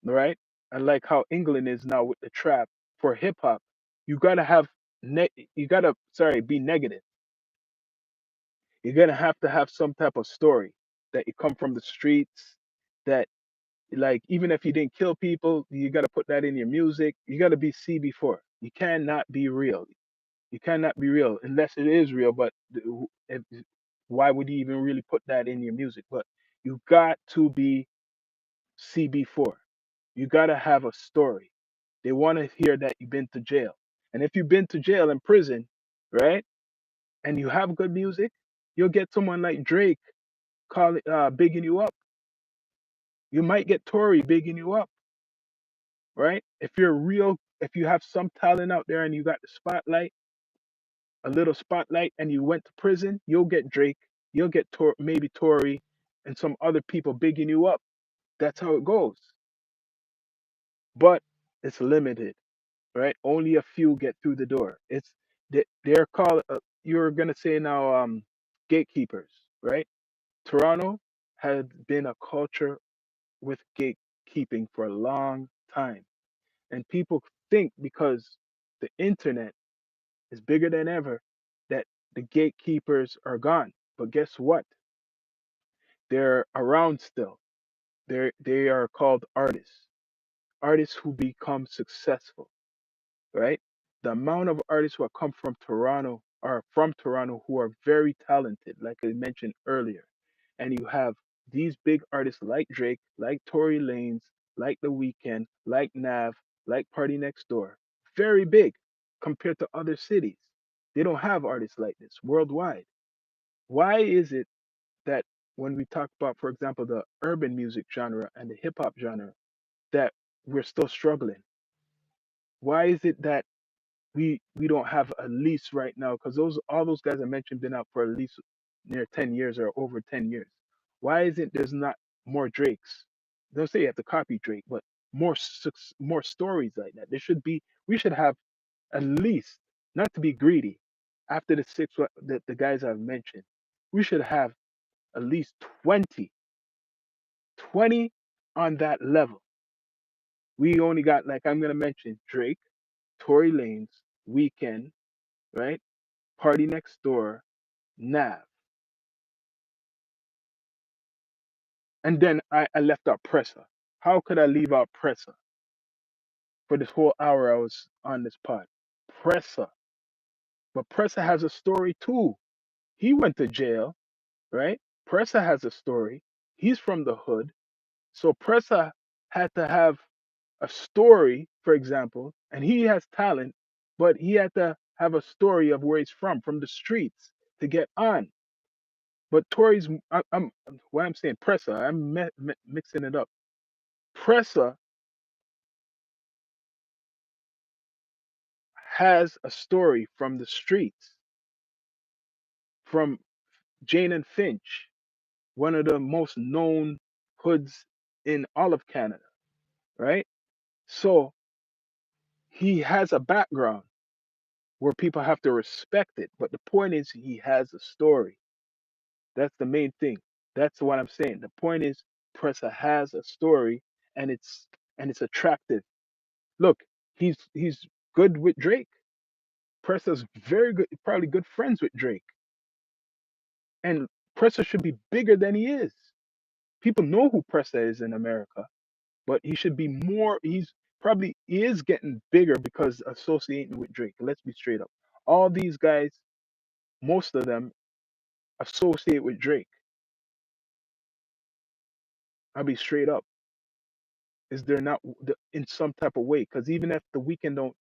right? And like how England is now with the trap for hip hop, you gotta have you gotta, sorry, be negative. You're gonna have to have some type of story that you come from the streets, that, like, even if you didn't kill people, you gotta put that in your music. You gotta be CB4. You cannot be real. You cannot be real unless it is real. But why would you even really put that in your music? But you got to be CB4. You gotta have a story. They want to hear that you've been to jail. And if you've been to jail and prison, right, and you have good music, you'll get someone like Drake bigging you up. You might get Tory bigging you up, right? If you're real, if you have some talent out there and you got the spotlight, a little spotlight, and you went to prison, you'll get Drake, you'll get maybe Tory, and some other people bigging you up. That's how it goes. But it's limited, right? Only a few get through the door. They're called. You're gonna say now, gatekeepers, right? Toronto has been a culture with gatekeeping for a long time. And people think because the internet is bigger than ever that the gatekeepers are gone. But guess what? They're around still. They are called artists. Artists who become successful, right? The amount of artists who have come from Toronto are from Toronto who are very talented, like I mentioned earlier. And you have these big artists like Drake, like Tory Lanez, like The Weeknd, like Nav, like Party Next Door. Very big compared to other cities. They don't have artists like this worldwide. Why is it that when we talk about, for example, the urban music genre and the hip hop genre, that we're still struggling? Why is it that we don't have a lease right now? Because those all those guys I mentioned been out for at least near 10 years or over 10 years. Why is it there's not more Drakes? Don't say you have to copy Drake, but more stories like that. There should be. We should have at least, not to be greedy, after the the guys I've mentioned, we should have at least 20 on that level. We only got, like I'm gonna mention, Drake, Tory Lanez, Weekend, right? Party Next Door, Nav, and then I left out Pressa. How could I leave out Pressa for this whole hour I was on this pod? Pressa, but Pressa has a story too. He went to jail, right? Pressa has a story. He's from the hood, so Pressa had to have a story, for example, and he has talent, but he had to have a story of where he's from the streets to get on. But Tory's, I'm what I'm saying, Pressa, I'm mixing it up. Pressa has a story from the streets, from Jane and Finch, one of the most known hoods in all of Canada, right? So he has a background where people have to respect it. But the point is, he has a story. That's the main thing. That's what I'm saying. The point is, Pressa has a story, and it's attractive. Look, he's good with Drake. Pressa's very good, probably good friends with Drake, and Pressa should be bigger than he is. People know who Pressa is in America, but he should be more. He is getting bigger because associating with Drake. Let's be straight up. All these guys, most of them associate with Drake. I'll be straight up. Is there not in some type of way? Because even if the Weeknd don't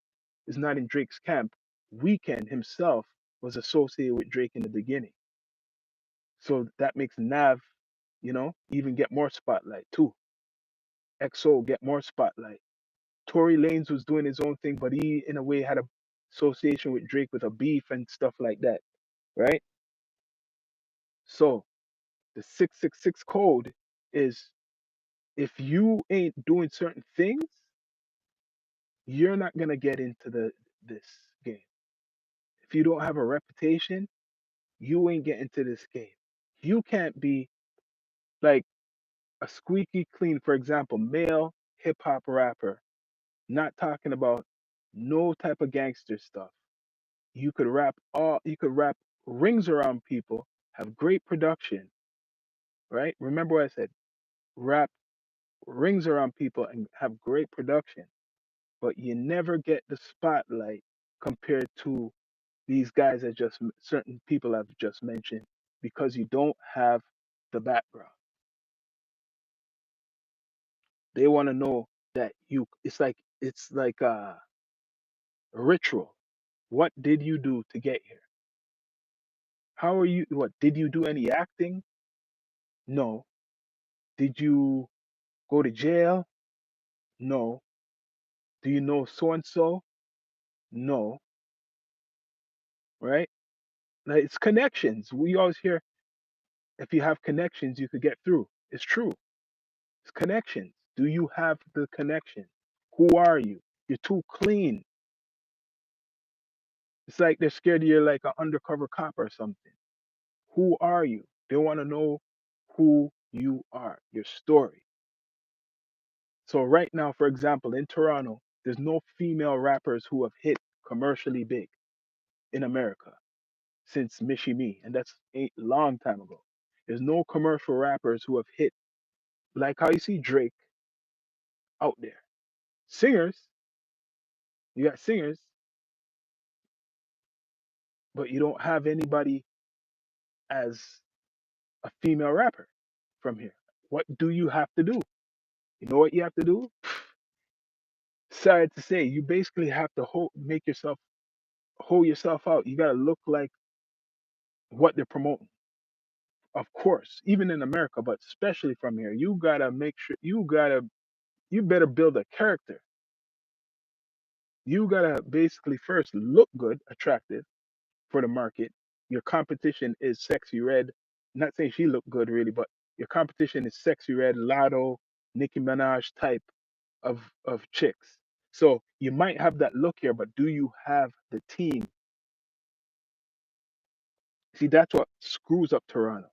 is not in Drake's camp, Weeknd himself was associated with Drake in the beginning. So that makes Nav, even get more spotlight too. XO get more spotlight. Tory Lanez was doing his own thing, but he in a way had a association with Drake with a beef and stuff like that, right? So the 666 code is, if you ain't doing certain things, you're not gonna get into this game. If you don't have a reputation, you ain't getting to this game. You can't be like a squeaky clean, for example, male hip hop rapper, not talking about no type of gangster stuff. You could rap rings around people, have great production, right? Remember what I said, rap rings around people and have great production, but you never get the spotlight compared to these guys that certain people I've just mentioned, because you don't have the background. They want to know that you. It's like a ritual. What did you do to get here? How are you? What did you do? Any acting? No. Did you go to jail? No. Do you know so and so? No. Right? Like, it's connections. We always hear, if you have connections, you could get through. It's true. It's connections. Do you have the connection? Who are you? You're too clean. It's like they're scared you're like an undercover cop or something. Who are you? They want to know who you are, your story. So right now, for example, in Toronto, there's no female rappers who have hit commercially big in America since Michie Me, and that's a long time ago. There's no commercial rappers who have hit Like how you see Drake out there. Singers, you got singers, but you don't have anybody as a female rapper from here. What do you have to do? You know what you have to do? Sorry to say, you basically have to make yourself hold yourself out. You gotta look like what they're promoting. Of course, even in America, but especially from here, you gotta make sure you better build a character. You gotta basically first look good, attractive for the market. Your competition is Sexy Red. Not saying she looked good really, but your competition is Sexy Red, Lotto, Nicki Minaj type of chicks. So you might have that look here, but do you have the team? See, that's what screws up Toronto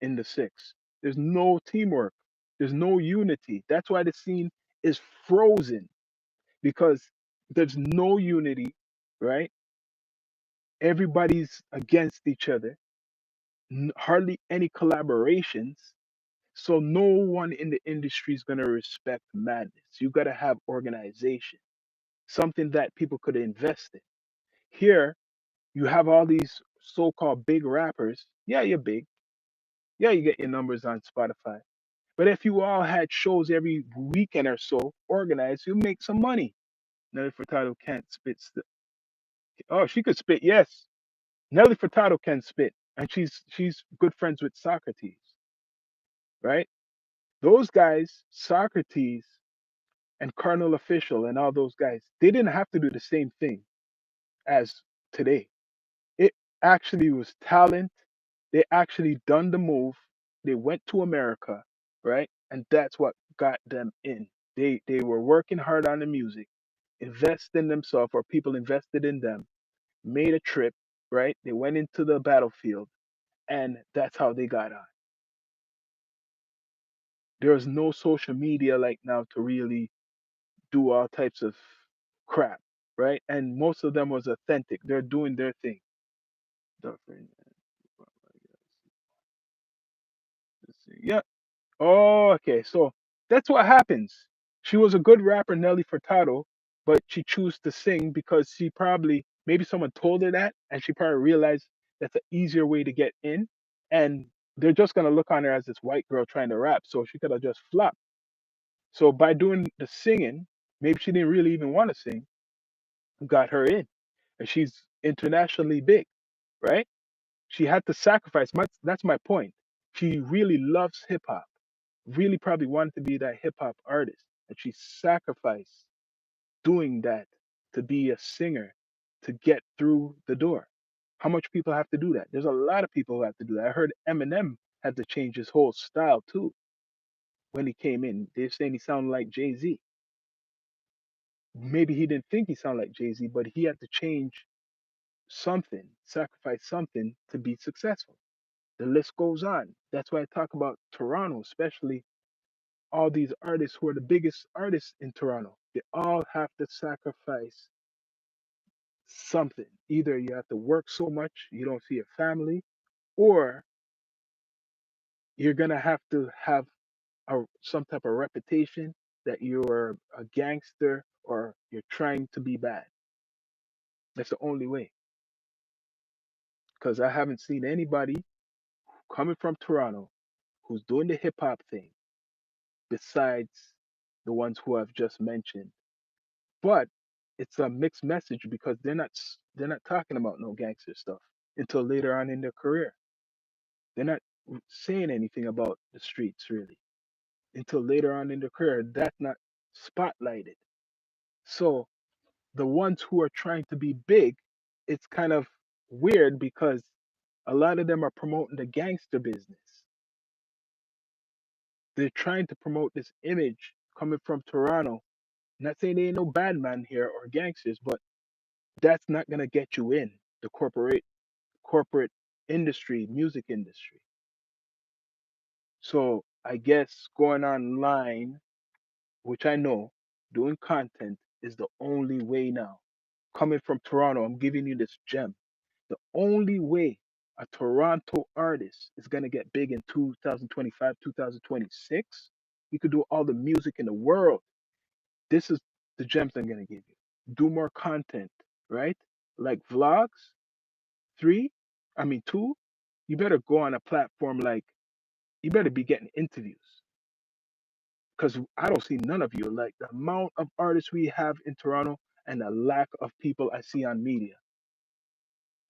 in the six. There's no teamwork. There's no unity. That's why the scene is frozen because there's no unity, right? Everybody's against each other. Hardly any collaborations. So no one in the industry is going to respect madness. You got to have organization, something that people could invest in. Here, you have all these so-called big rappers. Yeah, you're big. Yeah, you get your numbers on Spotify. But if you all had shows every weekend or so organized, you make some money. Nelly Furtado can't spit. Oh, she could spit. Yes, Nelly Furtado can spit, and she's good friends with Socrates, right? Those guys, Socrates and Cardinal Official and all those guys, they didn't have to do the same thing as today. It actually was talent. They actually done the move. They went to America, right? And that's what got them in. They were working hard on the music, invest in themselves, or people invested in them, made a trip, right? They went into the battlefield, and that's how they got on. There's no social media like now to really do all types of crap, right? And most of them was authentic. They're doing their thing. Dufferin, let's see. Yeah. Oh, okay. So that's what happens. She was a good rapper, Nelly Furtado, but she chose to sing because she probably maybe someone told her that, and she probably realized that's an easier way to get in, and they're just gonna look on her as this white girl trying to rap. So she could have just flopped. So by doing the singing, maybe she didn't really even want to sing, got her in, and she's internationally big, right? She had to sacrifice. That's my point. She really loves hip hop, really probably wanted to be that hip hop artist, and she sacrificed doing that to be a singer to get through the door. How much people have to do that? There's a lot of people who have to do that. I heard Eminem had to change his whole style too when he came in. They're saying he sounded like Jay Z. Maybe he didn't think he sounded like Jay Z, but he had to change something, sacrifice something to be successful. The list goes on. That's why I talk about Toronto, especially all these artists who are the biggest artists in Toronto. They all have to sacrifice something. Either you have to work so much you don't see your family, or you're gonna have to have some type of reputation that you're a gangster or you're trying to be bad. That's the only way. Because I haven't seen anybody coming from Toronto who's doing the hip hop thing besides the ones who I've just mentioned. But it's a mixed message because they're not talking about no gangster stuff until later on in their career. They're not saying anything about the streets really until later on in their career. That's not spotlighted. So the ones who are trying to be big, it's kind of weird because a lot of them are promoting the gangster business. They're trying to promote this image coming from Toronto. Not saying there ain't no bad man here or gangsters, but that's not gonna get you in the corporate industry, music industry. So I guess going online, which I know, doing content is the only way now. Coming from Toronto, I'm giving you this gem. The only way a Toronto artist is gonna get big in 2025, 2026 You could do all the music in the world. This is the gems I'm gonna give you. Do more content, right? Like vlogs, three, I mean two. You better go on a platform like you better be getting interviews because I don't see none of you. Like the amount of artists we have in Toronto and the lack of people I see on media.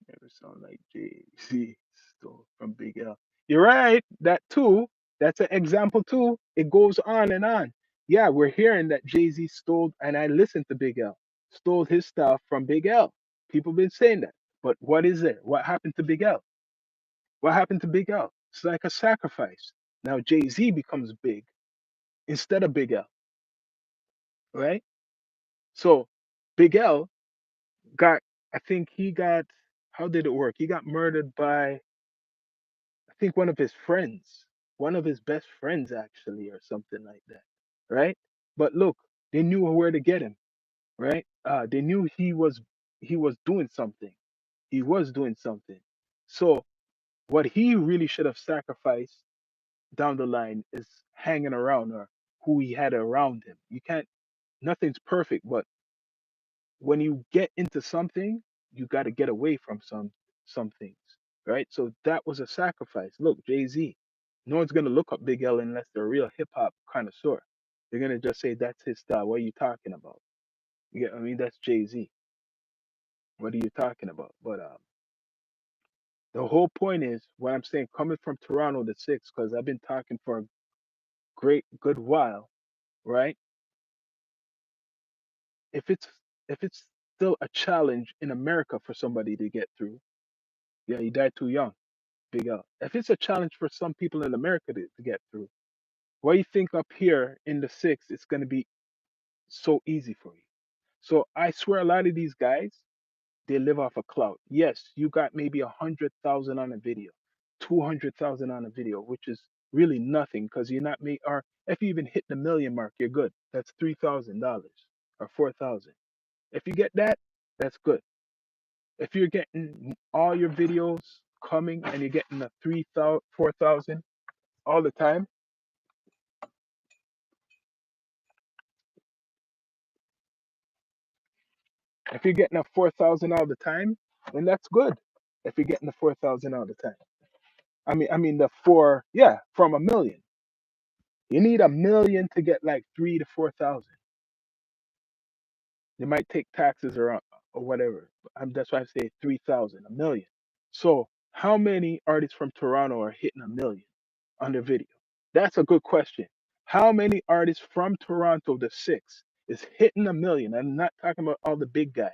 Never sound like Jay Z stole from Big L. You're right. That too. That's an example too. It goes on and on. Yeah, we're hearing that Jay Z stole, and I listened to Big L, stole his stuff from Big L. People been saying that. But what is it? What happened to Big L? What happened to Big L? It's like a sacrifice. Now Jay Z becomes big instead of Big L, right? So Big L got, I think he got, how did it work? He got murdered by, I think one of his best friends actually, or something like that, right? But look, they knew where to get him, right? They knew he was doing something. He was doing something. So what he really should have sacrificed down the line is hanging around or who he had around him. You can't. Nothing's perfect, but when you get into something, you got to get away from some things, right? So that was a sacrifice. Look, Jay Z. No one's gonna look up Big L unless they're a real hip hop connoisseur. They're gonna just say that's his style. What are you talking about? You get, I mean, that's Jay Z. What are you talking about? But the whole point is what I'm saying. Coming from Toronto to six, because I've been talking for a good while, right? If it's if it's still a challenge in America for somebody to get through, yeah, he died too young. Big L. If it's a challenge for some people in America to get through, why you think up here in the six it's going to be so easy for you? So I swear a lot of these guys, they live off of clout. Yes, you got maybe 100,000 on a video, 200,000 on a video, which is really nothing because you're not make or if you even hit the million mark, you're good. That's $3,000 or 4,000. If you get that, that's good. If you're getting all your videos coming and you're getting a 3,000, 4,000 all the time, if you're getting a 4,000 all the time, then that's good. If you're getting the 4,000 all the time, I mean the four, yeah, from a million. You need a million to get like 3 to 4,000. They might take taxes or whatever. That's why I say 3,000, a million. So how many artists from Toronto are hitting a million on their video? That's a good question. How many artists from Toronto, the six, is hitting a million? I'm not talking about all the big guys,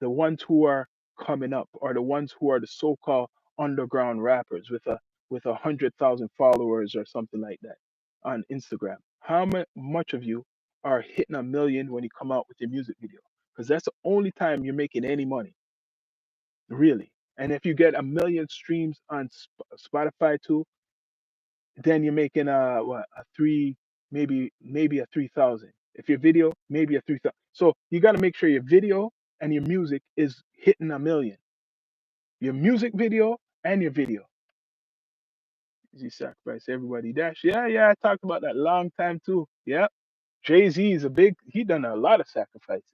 the ones who are coming up, or the ones who are the so-called underground rappers with 100,000 followers or something like that on Instagram. How much of you are hitting a million when you come out with your music video? Because that's the only time you're making any money, really. And if you get a million streams on Spotify too, then you're making a three, maybe a 3,000. If your video, maybe a 3,000. So you got to make sure your video and your music is hitting a million. Your music video and your video. You sacrifice everybody dash. Yeah, yeah, I talked about that long time too. Yeah. Jay-Z is he done a lot of sacrifices.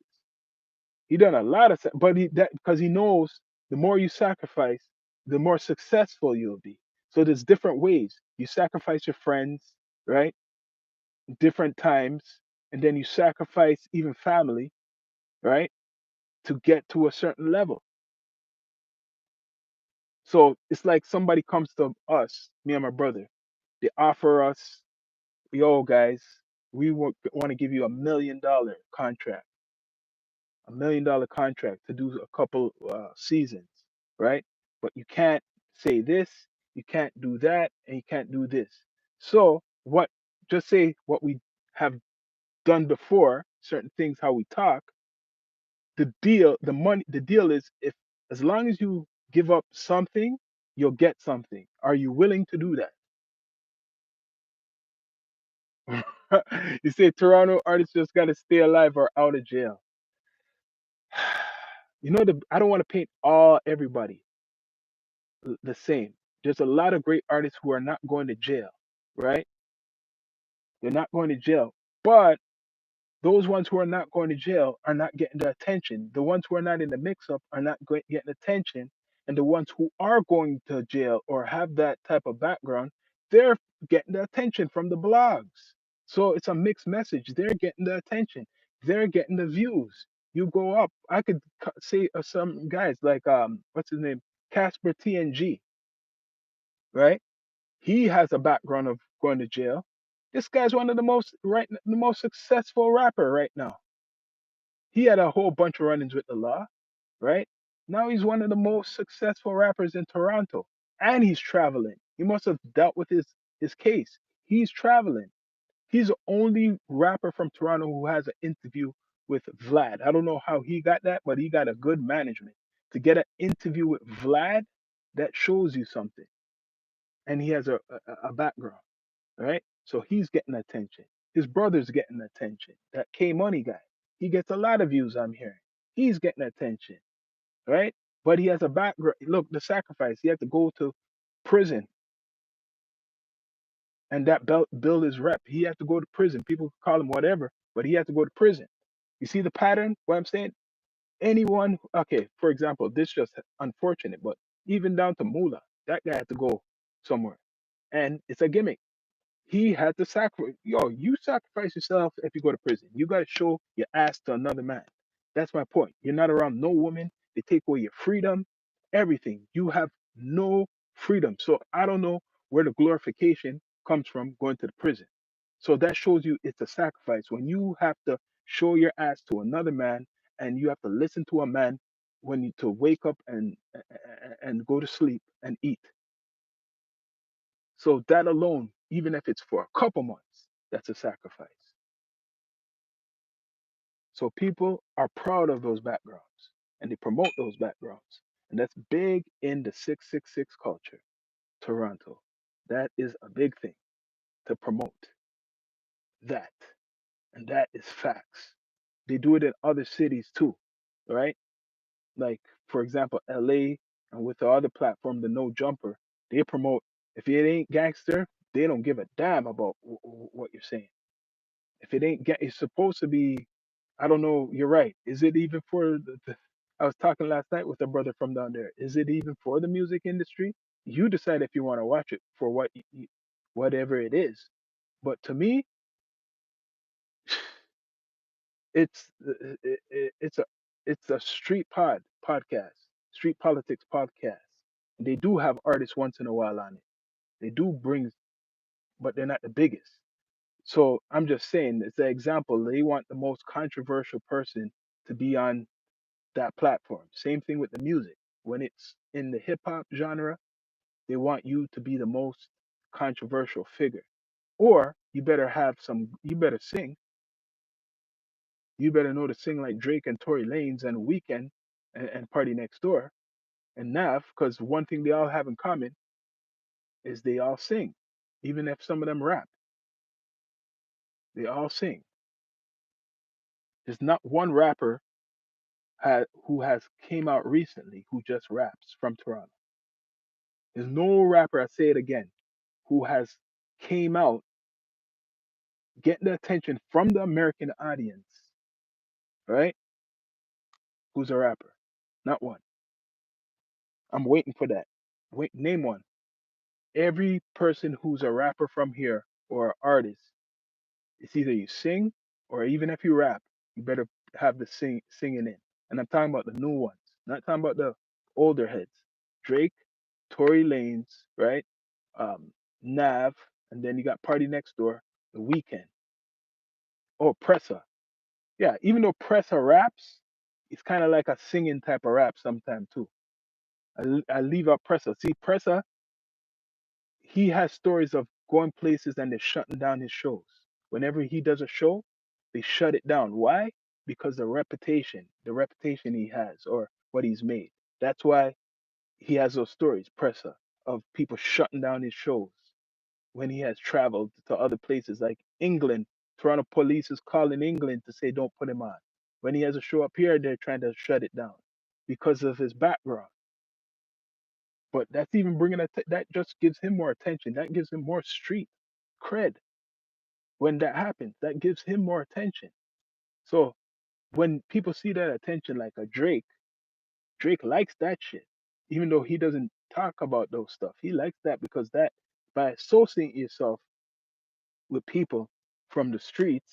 He done a lot of but he that because he knows the more you sacrifice, the more successful you'll be. So there's different ways. You sacrifice your friends, right? Different times, and then you sacrifice even family, right, to get to a certain level. So it's like somebody comes to us, me and my brother, they offer us, yo guys, we want to give you $1 million contract, $1 million contract to do a couple seasons, right? But you can't say this, you can't do that, and you can't do this. So what? Just say what we have done before, certain things, how we talk. The deal is, if as long as you give up something, you'll get something. Are you willing to do that? You say Toronto artists just got to stay alive or out of jail. I don't want to paint everybody the same. There's a lot of great artists who are not going to jail, right? They're not going to jail. But those ones who are not going to jail are not getting the attention. The ones who are not in the mix up are not getting attention. And the ones who are going to jail or have that type of background, they're getting the attention from the blogs. So it's a mixed message. They're getting the attention. They're getting the views. You go up. I could say some guys like what's his name, Casper TNG, right? He has a background of going to jail. This guy's one of the most successful rapper right now. He had a whole bunch of run-ins with the law, right? Now he's one of the most successful rappers in Toronto, and he's traveling. He must have dealt with his case. He's traveling. He's the only rapper from Toronto who has an interview with Vlad. I don't know how he got that, but he got a good management to get an interview with Vlad. That shows you something, and he has a background, right? So he's getting attention. His brother's getting attention. That K Money guy, he gets a lot of views. I'm hearing he's getting attention, right? But he has a background. Look, the sacrifice. He had to go to prison, and that build his rep. He had to go to prison. People call him whatever, but he had to go to prison. You see the pattern? What I'm saying? Anyone? Okay, for example, this just unfortunate, but even down to Mula, that guy had to go somewhere, and it's a gimmick. He had to sacrifice. Yo, you sacrifice yourself if you go to prison. You got to show your ass to another man. That's my point. You're not around no woman. They take away your freedom, everything. You have no freedom. So I don't know where the glorification comes from going to the prison. So that shows you it's a sacrifice. When you have to show your ass to another man and you have to listen to a man when you to wake up and go to sleep and eat. So that alone, even if it's for a couple months, that's a sacrifice. So people are proud of those backgrounds and they promote those backgrounds. And that's big in the 666 culture, Toronto. That is a big thing to promote that. And that is facts. They do it in other cities too, right? Like, for example, LA and with the other platform, the No Jumper, they promote if it ain't gangster, they don't give a damn about what you're saying. If it ain't get, it's supposed to be. I don't know. You're right. Is it even for the? I was talking last night with a brother from down there. Is it even for the music industry? You decide if you want to watch it for whatever it is. But to me, it's it's a street podcast, street politics podcast. They do have artists once in a while on it. They do bring, but they're not the biggest. So I'm just saying, it's an example. They want the most controversial person to be on that platform. Same thing with the music. When it's in the hip hop genre, they want you to be the most controversial figure. Or you better sing. You better know to sing like Drake and Tory Lanez and Weekend and Party Next Door and Nav, because one thing they all have in common is they all sing. Even if some of them rap, they all sing. There's not one rapper who has came out recently who just raps from Toronto. There's no rapper, I say it again, who has came out getting the attention from the American audience, right? Who's a rapper? Not one. I'm waiting for that. Wait, name one. Every person who's a rapper from here or an artist, it's either you sing or even if you rap, you better have the singing in. And I'm talking about the new ones, not talking about the older heads. Drake, Tory Lanez, right? Um, Nav, and then you got Party Next Door, The Weekend. Oh, Pressa. Yeah, even though Pressa raps, it's kind of like a singing type of rap sometimes too. I leave out Pressa. See, Pressa, he has stories of going places and they're shutting down his shows. Whenever he does a show, they shut it down. Why? Because the reputation he has or what he's made. That's why he has those stories, Pressa, of people shutting down his shows when he has traveled to other places like England. Toronto police is calling England to say don't put him on. When he has a show up here, they're trying to shut it down because of his background. But that's even that just gives him more attention. That gives him more street cred. when that happens, that gives him more attention. So when people see that attention, like a Drake, Drake likes that shit, even though he doesn't talk about those stuff. He likes that because that by associating yourself with people from the streets,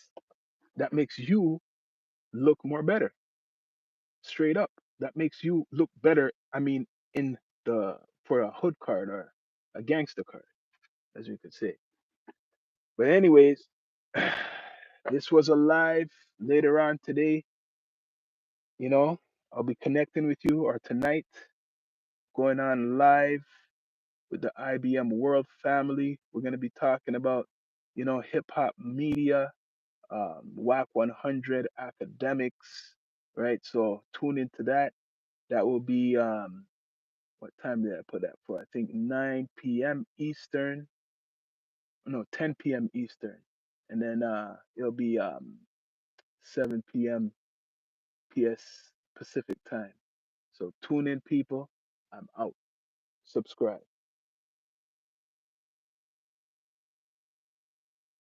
that makes you look more better. Straight up, that makes you look better. I mean, in the for a hood card or a gangster card, as we could say. But anyways, this was a live later on today. You know, I'll be connecting with you or tonight, going on live with the IBM World family. We're gonna be talking about, hip hop media, WAC 100 academics, right? So tune into that. That will be what time did I put that for? I think 9 p.m. Eastern. No, 10 p.m. Eastern, and then it'll be 7 p.m. PS Pacific time. So tune in, people. I'm out. Subscribe.